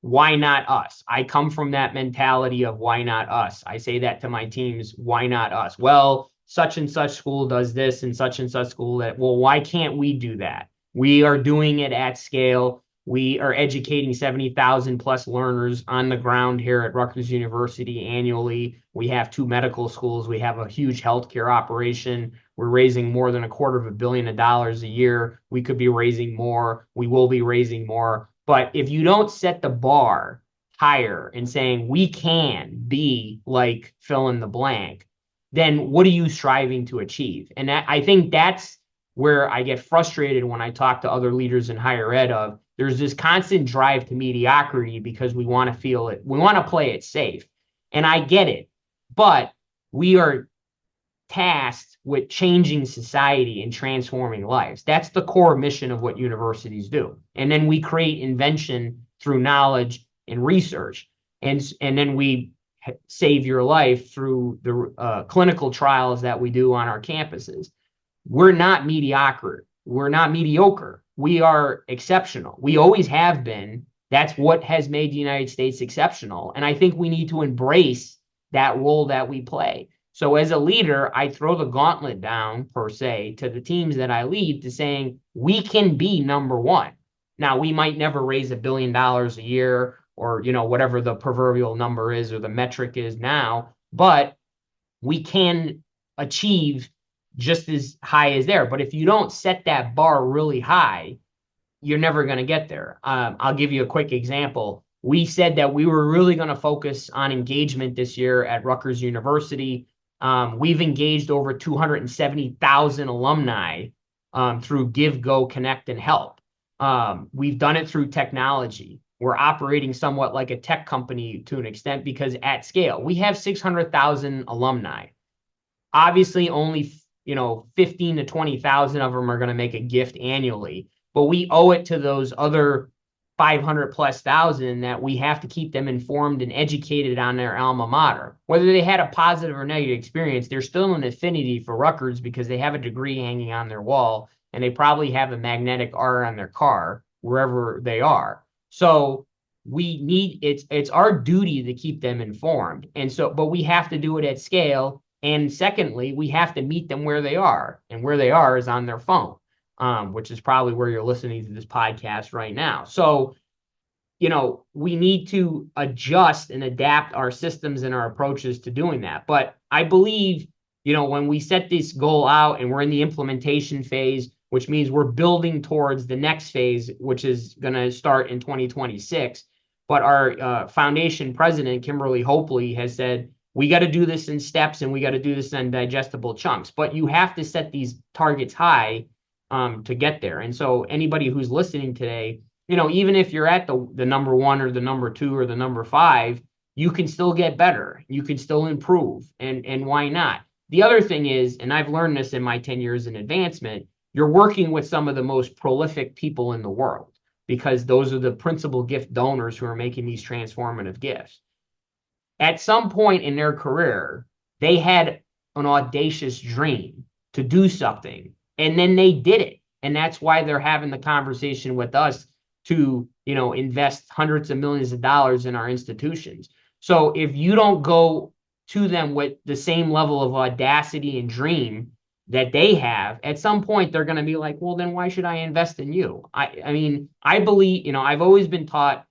Speaker 2: Why not us? I come from that mentality of why not us? I say that to my teams, why not us? Well, such and such school does this and such school that, well, why can't we do that? We are doing it at scale. We are educating 70,000 plus learners on the ground here at Rutgers University annually. We have 2 medical schools. We have a huge healthcare operation. We're raising more than $250 million a year. We could be raising more. We will be raising more. But if you don't set the bar higher and saying we can be like fill in the blank, then what are you striving to achieve? And I think that's where I get frustrated when I talk to other leaders in higher ed of there's this constant drive to mediocrity because we want to feel it. We want to play it safe. And I get it. But we are tasked with changing society and transforming lives. That's the core mission of what universities do. And then we create invention through knowledge and research. And then we save your life through the clinical trials that we do on our campuses. We're not mediocre. We're not mediocre. We are exceptional. We always have been. That's what has made the United States exceptional. And I think we need to embrace that role that we play. So as a leader, I throw the gauntlet down, per se, to the teams that I lead to saying, we can be number one. Now, we might never raise $1 billion a year or, whatever the proverbial number is or the metric is now, but we can achieve just as high as there. But if you don't set that bar really high, you're never going to get there. I'll give you a quick example. We said that we were really going to focus on engagement this year at Rutgers University. We've engaged over 270,000 alumni through Give, Go, Connect, and Help. We've done it through technology. We're operating somewhat like a tech company to an extent because at scale, we have 600,000 alumni. Obviously, only 15 to 20,000 of them are going to make a gift annually, but we owe it to those other 500 plus thousand that we have to keep them informed and educated on their alma mater. Whether they had a positive or negative experience, there's still an affinity for Rutgers because they have a degree hanging on their wall and they probably have a magnetic R on their car wherever they are. So it's our duty to keep them informed. But we have to do it at scale. And secondly, we have to meet them where they are, and where they are is on their phone, which is probably where you're listening to this podcast right now. So, we need to adjust and adapt our systems and our approaches to doing that. But I believe, when we set this goal out and we're in the implementation phase, which means we're building towards the next phase, which is going to start in 2026. But our foundation president, Kimberly Hopley, has said, we got to do this in steps and we got to do this in digestible chunks. But you have to set these targets high to get there. And so anybody who's listening today, even if you're at the number one or the number two or the number five, you can still get better. You can still improve. And why not? The other thing is, and I've learned this in my 10 years in advancement, you're working with some of the most prolific people in the world because those are the principal gift donors who are making these transformative gifts. At some point in their career, they had an audacious dream to do something, and then they did it. And that's why they're having the conversation with us to, invest hundreds of millions of dollars in our institutions. So if you don't go to them with the same level of audacity and dream that they have, at some point they're going to be like, well, then why should I invest in you? I mean, I believe, I've always been taught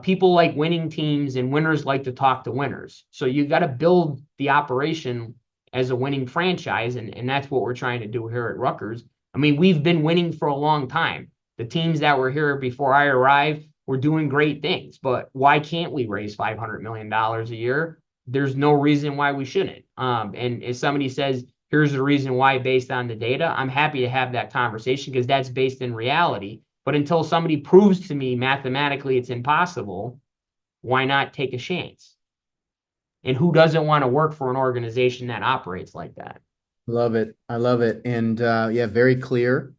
Speaker 2: people like winning teams and winners like to talk to winners. So you got to build the operation as a winning franchise. And that's what we're trying to do here at Rutgers. I mean, we've been winning for a long time. The teams that were here before I arrived were doing great things. But why can't we raise $500 million a year? There's no reason why we shouldn't. And if somebody says, here's the reason why based on the data, I'm happy to have that conversation because that's based in reality. But until somebody proves to me mathematically it's impossible, why not take a chance? And who doesn't want to work for an organization that operates like that?
Speaker 1: Love it. I love it. And very clear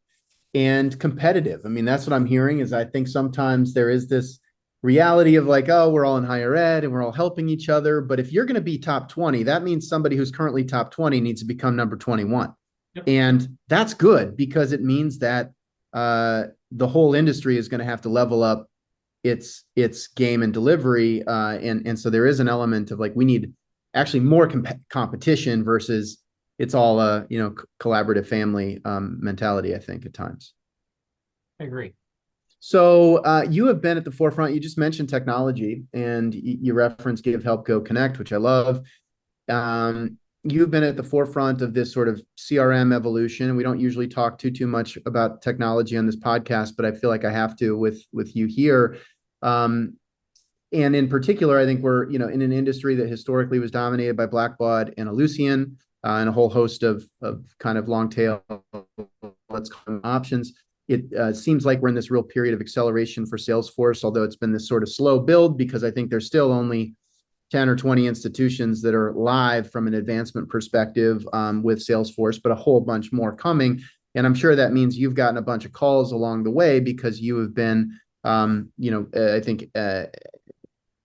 Speaker 1: and competitive. I mean, that's what I'm hearing is I think sometimes there is this reality of like, oh, we're all in higher ed and we're all helping each other. But if you're going to be top 20, that means somebody who's currently top 20 needs to become number 21. Yep. And that's good because it means that the whole industry is going to have to level up its game and delivery. And so there is an element of like, we need actually more competition versus it's all a, collaborative family mentality, I think at times.
Speaker 2: I agree.
Speaker 1: So you have been at the forefront. You just mentioned technology and you referenced Give, Help, Go, Connect, which I love. you've been at the forefront of this sort of CRM evolution. We don't usually talk too much about technology on this podcast, but I feel like I have to with you here. Um, and in particular, I think we're in an industry that historically was dominated by Blackbaud and Ellucian, and a whole host of kind of long tail, let's call them, options. It seems like we're in this real period of acceleration for Salesforce, although it's been this sort of slow build because I think there's still only 10 or 20 institutions that are live from an advancement perspective with Salesforce, but a whole bunch more coming. And I'm sure that means you've gotten a bunch of calls along the way because you have been, I think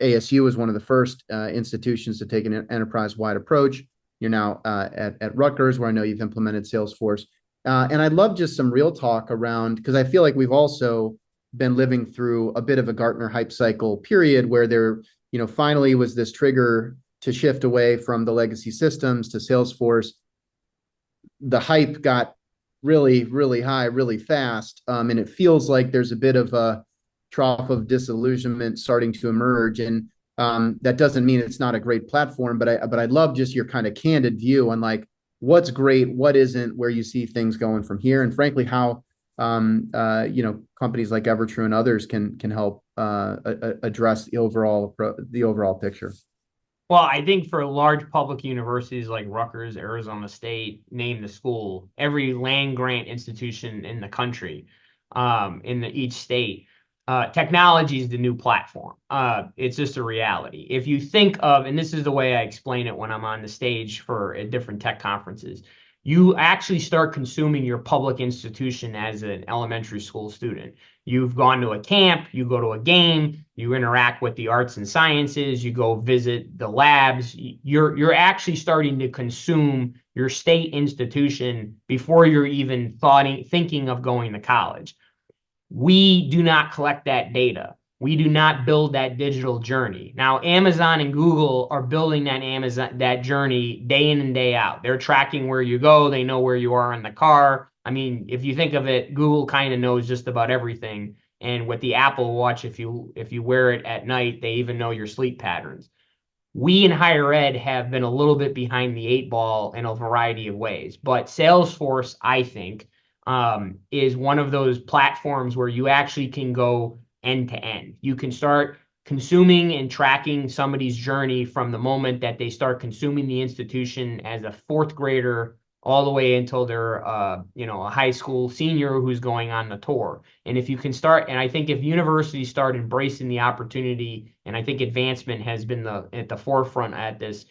Speaker 1: ASU is one of the first institutions to take an enterprise-wide approach. You're now at Rutgers, where I know you've implemented Salesforce. And I'd love just some real talk around, because I feel like we've also been living through a bit of a Gartner hype cycle period where there, finally was this trigger to shift away from the legacy systems to Salesforce. The hype got really, really high, really fast. And it feels like there's a bit of a trough of disillusionment starting to emerge. And that doesn't mean it's not a great platform, but I'd love just your kind of candid view on like what's great, what isn't, where you see things going from here, and frankly, how companies like Evertrue and others can help address the overall picture.
Speaker 2: Well, I think for large public universities like Rutgers, Arizona State, name the school, every land grant institution in the country, each state, technology is the new platform. It's just a reality. If you think of, and this is the way I explain it when I'm on the stage for at different tech conferences, you actually start consuming your public institution as an elementary school student. You've gone to a camp, you go to a game, you interact with the arts and sciences, you go visit the labs. You're actually starting to consume your state institution before you're even thinking of going to college. We do not collect that data. We do not build that digital journey. Now, Amazon and Google are building that journey day in and day out. They're tracking where you go. They know where you are in the car. I mean, if you think of it, Google kind of knows just about everything. And with the Apple Watch, if you wear it at night, they even know your sleep patterns. We in higher ed have been a little bit behind the eight ball in a variety of ways. But Salesforce, I think, is one of those platforms where you actually can go end to end. You can start consuming and tracking somebody's journey from the moment that they start consuming the institution as a fourth grader all the way until they're a high school senior who's going on the tour. And if you can start, and I think if universities start embracing the opportunity, and I think advancement has been at the forefront at this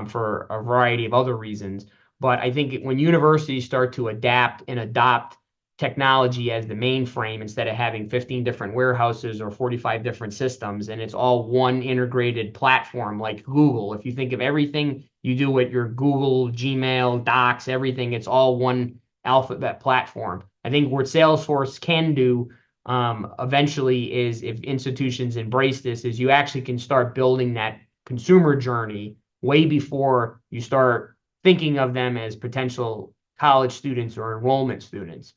Speaker 2: for a variety of other reasons, but I think when universities start to adapt and adopt technology as the mainframe instead of having 15 different warehouses or 45 different systems, and it's all one integrated platform like Google. If you think of everything you do with your Google, Gmail, Docs, everything, it's all one alphabet platform. I think what Salesforce can do eventually is, if institutions embrace this, is you actually can start building that consumer journey way before you start thinking of them as potential college students or enrollment students.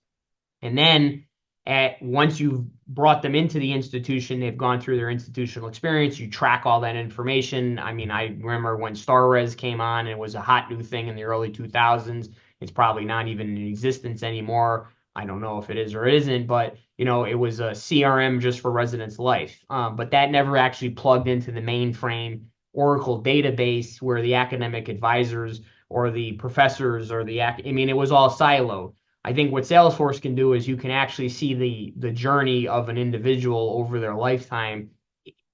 Speaker 2: And then once you've brought them into the institution, they've gone through their institutional experience, you track all that information. I mean, I remember when StarRes came on, and it was a hot new thing in the early 2000s. It's probably not even in existence anymore. I don't know if it is or isn't, but it was a CRM just for residence life. But that never actually plugged into the mainframe Oracle database where the academic advisors or the professors or it was all siloed. I think what Salesforce can do is you can actually see the journey of an individual over their lifetime,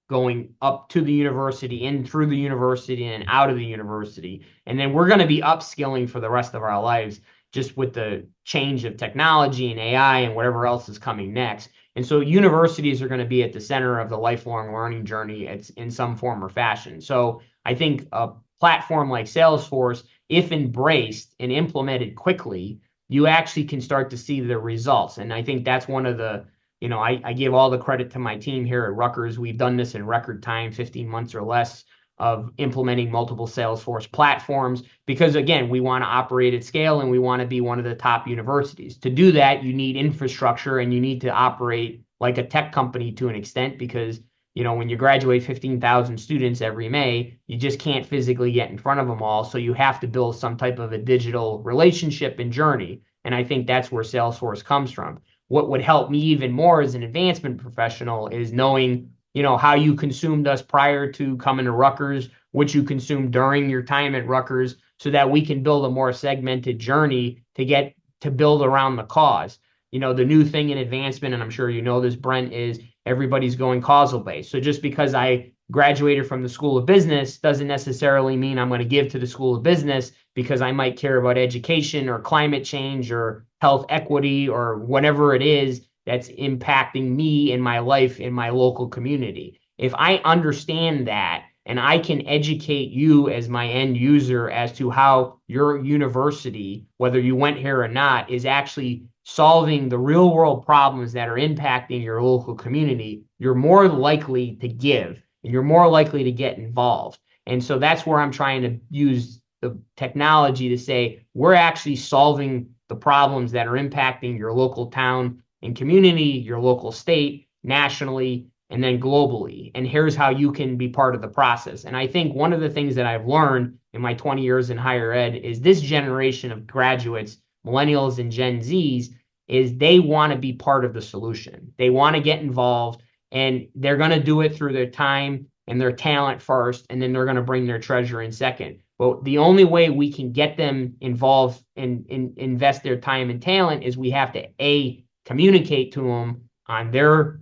Speaker 2: going up to the university, in through the university, and out of the university. And then we're going to be upskilling for the rest of our lives, just with the change of technology and AI and whatever else is coming next. And so universities are going to be at the center of the lifelong learning journey in some form or fashion. So I think a platform like Salesforce, if embraced and implemented quickly, you actually can start to see the results. And I think that's one of the, I give all the credit to my team here at Rutgers. We've done this in record time, 15 months or less, of implementing multiple Salesforce platforms, because again, we want to operate at scale and we want to be one of the top universities. To do that, you need infrastructure and you need to operate like a tech company to an extent, because when you graduate 15,000 students every May, you just can't physically get in front of them all. So you have to build some type of a digital relationship and journey. And I think that's where Salesforce comes from. What would help me even more as an advancement professional is knowing, how you consumed us prior to coming to Rutgers, what you consumed during your time at Rutgers, so that we can build a more segmented journey to build around the cause. The new thing in advancement, and I'm sure you know this, Brent, is everybody's going causal based. So just because I graduated from the School of Business doesn't necessarily mean I'm going to give to the School of Business, because I might care about education or climate change or health equity or whatever it is that's impacting me in my life in my local community. If I understand that and I can educate you as my end user as to how your university, whether you went here or not, is actually solving the real world problems that are impacting your local community, you're more likely to give and you're more likely to get involved. And so that's where I'm trying to use the technology to say, we're actually solving the problems that are impacting your local town and community, your local state, nationally, and then globally. And here's how you can be part of the process. And I think one of the things that I've learned in my 20 years in higher ed is this generation of graduates, millennials and Gen Zs, is they want to be part of the solution. They want to get involved, and they're going to do it through their time and their talent first, and then they're going to bring their treasure in second. But the only way we can get them involved and invest their time and talent is we have to, communicate to them on their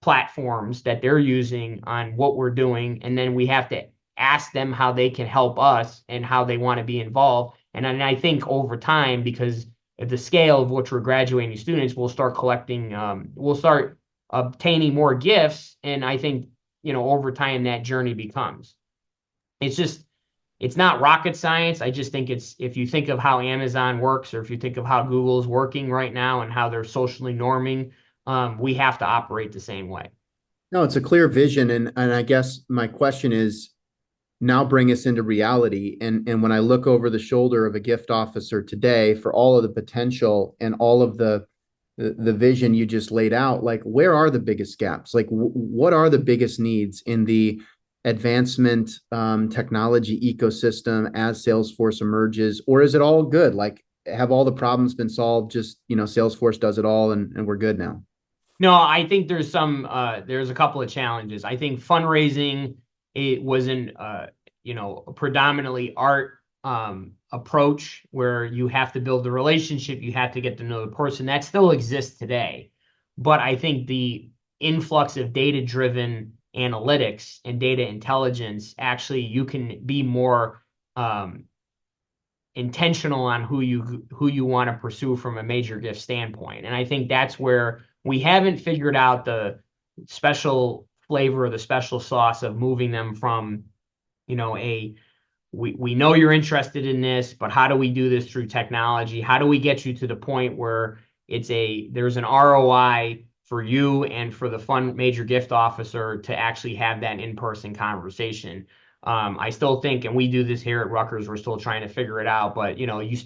Speaker 2: platforms that they're using on what we're doing, and then we have to ask them how they can help us and how they want to be involved. And I think over time, because at the scale of which we're graduating students, we'll start obtaining more gifts. And I think, over time that journey becomes, it's not rocket science. I just think if you think of how Amazon works, or if you think of how Google's working right now and how they're socially norming, we have to operate the same way.
Speaker 1: No, it's a clear vision. And I guess my question is, now bring us into reality. And when I look over the shoulder of a gift officer today for all of the potential and all of the vision you just laid out, like, where are the biggest gaps? Like, what are the biggest needs in the advancement technology ecosystem as Salesforce emerges? Or is it all good? Like, have all the problems been solved? Just, Salesforce does it all and we're good now.
Speaker 2: No, I think there's a couple of challenges. I think fundraising, it was a predominantly art approach where you have to build the relationship, you have to get to know the person. That still exists today. But I think the influx of data-driven analytics and data intelligence, actually, you can be more intentional on who you want to pursue from a major gift standpoint. And I think that's where we haven't figured out the special flavor or the special sauce of moving them from, we know you're interested in this, but how do we do this through technology? How do we get you to the point where there's an ROI for you and for the major gift officer to actually have that in-person conversation? I still think, and we do this here at Rutgers, we're still trying to figure it out, but there's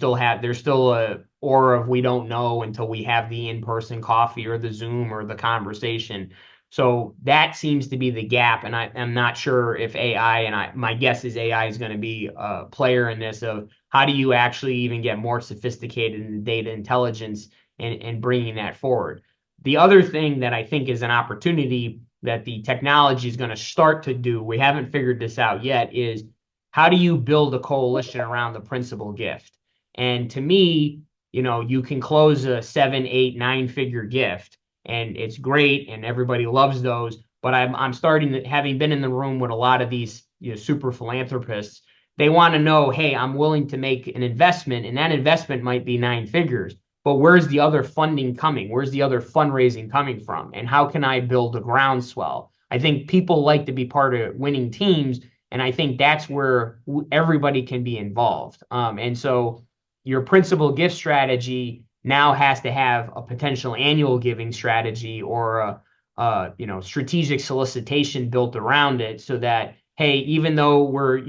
Speaker 2: still a aura of we don't know until we have the in-person coffee or the Zoom or the conversation. So that seems to be the gap, and I'm not sure if AI, and my guess is AI is going to be a player in this, of how do you actually even get more sophisticated in the data intelligence and bringing that forward. The other thing that I think is an opportunity that the technology is going to start to do, we haven't figured this out yet, is how do you build a coalition around the principal gift? And to me, you can close a 7, 8, 9-figure gift, and it's great, and everybody loves those. But I'm starting to, having been in the room with a lot of these super philanthropists, they want to know, hey, I'm willing to make an investment, and that investment might be 9 figures. But where's the other funding coming? Where's the other fundraising coming from? And how can I build a groundswell? I think people like to be part of winning teams, and I think that's where everybody can be involved. And so your principal gift strategy now has to have a potential annual giving strategy or a strategic solicitation built around it, so that, hey, even though we're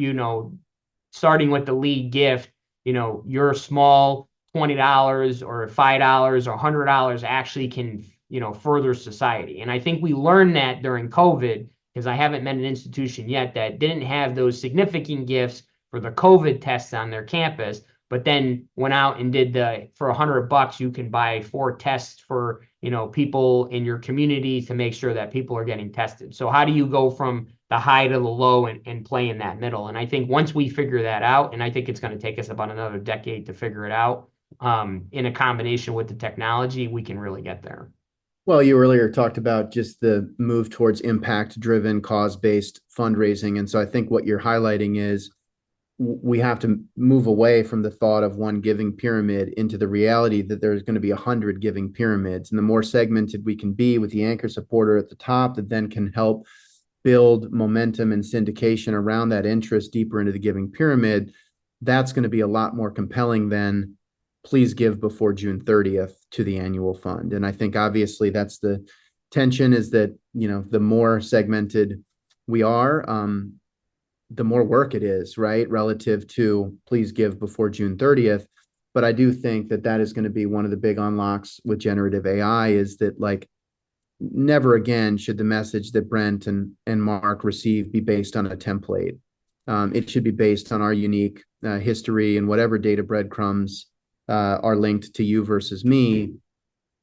Speaker 2: starting with the lead gift, your small $20 or $5 or $100 actually can further society. And I think we learned that during COVID, because I haven't met an institution yet that didn't have those significant gifts for the COVID tests on their campus, but then went out and did for $100, you can buy 4 tests for, people in your community to make sure that people are getting tested. So how do you go from the high to the low and play in that middle? And I think once we figure that out, and I think it's going to take us about another decade to figure it out, in a combination with the technology, we can really get there.
Speaker 1: Well, you earlier talked about just the move towards impact-driven, cause-based fundraising. And so I think what you're highlighting is we have to move away from the thought of one giving pyramid into the reality that there's going to be 100 giving pyramids. And the more segmented we can be with the anchor supporter at the top that then can help build momentum and syndication around that interest deeper into the giving pyramid, that's going to be a lot more compelling than please give before June 30th to the annual fund. And I think obviously that's the tension, is that, the more segmented we are, the more work it is, right? Relative to please give before June 30th. But I do think that that is going to be one of the big unlocks with generative AI, is that like never again should the message that Brent and Mark receive be based on a template. It should be based on our unique history, and whatever data breadcrumbs are linked to you versus me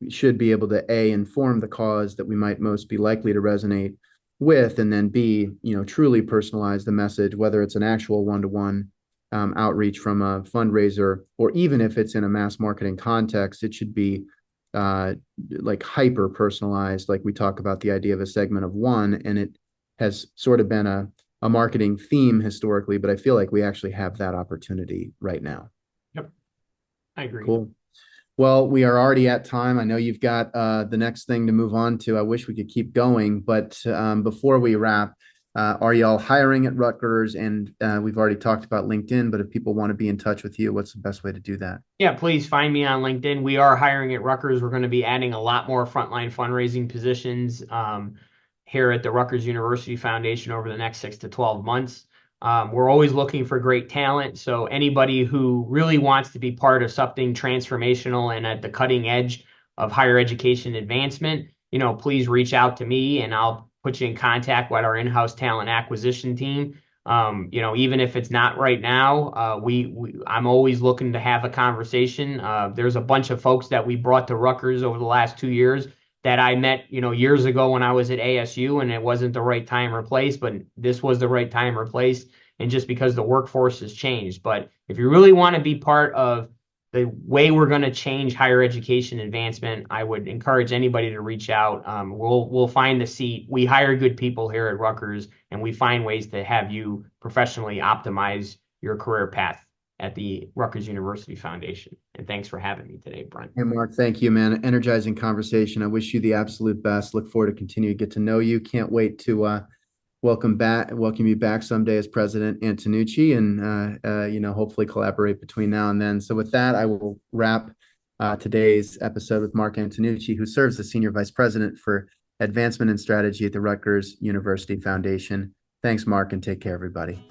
Speaker 1: should be able to inform the cause that we might most be likely to resonate with, and then B, truly personalize the message, whether it's an actual one-to-one outreach from a fundraiser, or even if it's in a mass marketing context, it should be like hyper personalized. Like we talk about the idea of a segment of one, and it has sort of been a marketing theme historically, but I feel like we actually have that opportunity right now.
Speaker 2: Yep, I agree.
Speaker 1: Cool. Well, we are already at time. I know you've got the next thing to move on to. I wish we could keep going, but before we wrap, are y'all hiring at Rutgers? And we've already talked about LinkedIn, but if people want to be in touch with you, what's the best way to do that?
Speaker 2: Yeah, please find me on LinkedIn. We are hiring at Rutgers. We're going to be adding a lot more frontline fundraising positions here at the Rutgers University Foundation over the next 6 to 12 months. We're always looking for great talent. So anybody who really wants to be part of something transformational and at the cutting edge of higher education advancement, please reach out to me and I'll put you in contact with our in-house talent acquisition team. Even if it's not right now, I'm always looking to have a conversation. There's a bunch of folks that we brought to Rutgers over the last 2 years that I met, years ago when I was at ASU, and it wasn't the right time or place, but this was the right time or place. And just because the workforce has changed. But if you really want to be part of the way we're going to change higher education advancement, I would encourage anybody to reach out. We'll find the seat. We hire good people here at Rutgers, and we find ways to have you professionally optimize your career path at the Rutgers University Foundation. And thanks for having me today, Brent.
Speaker 1: Hey, Mark, thank you, man. Energizing conversation. I wish you the absolute best. Look forward to continue to get to know you. Can't wait to welcome you back someday as President Antonucci, and hopefully collaborate between now and then. So with that, I will wrap today's episode with Mark Antonucci, who serves as Senior Vice President for Advancement and Strategy at the Rutgers University Foundation. Thanks, Mark, and take care, everybody.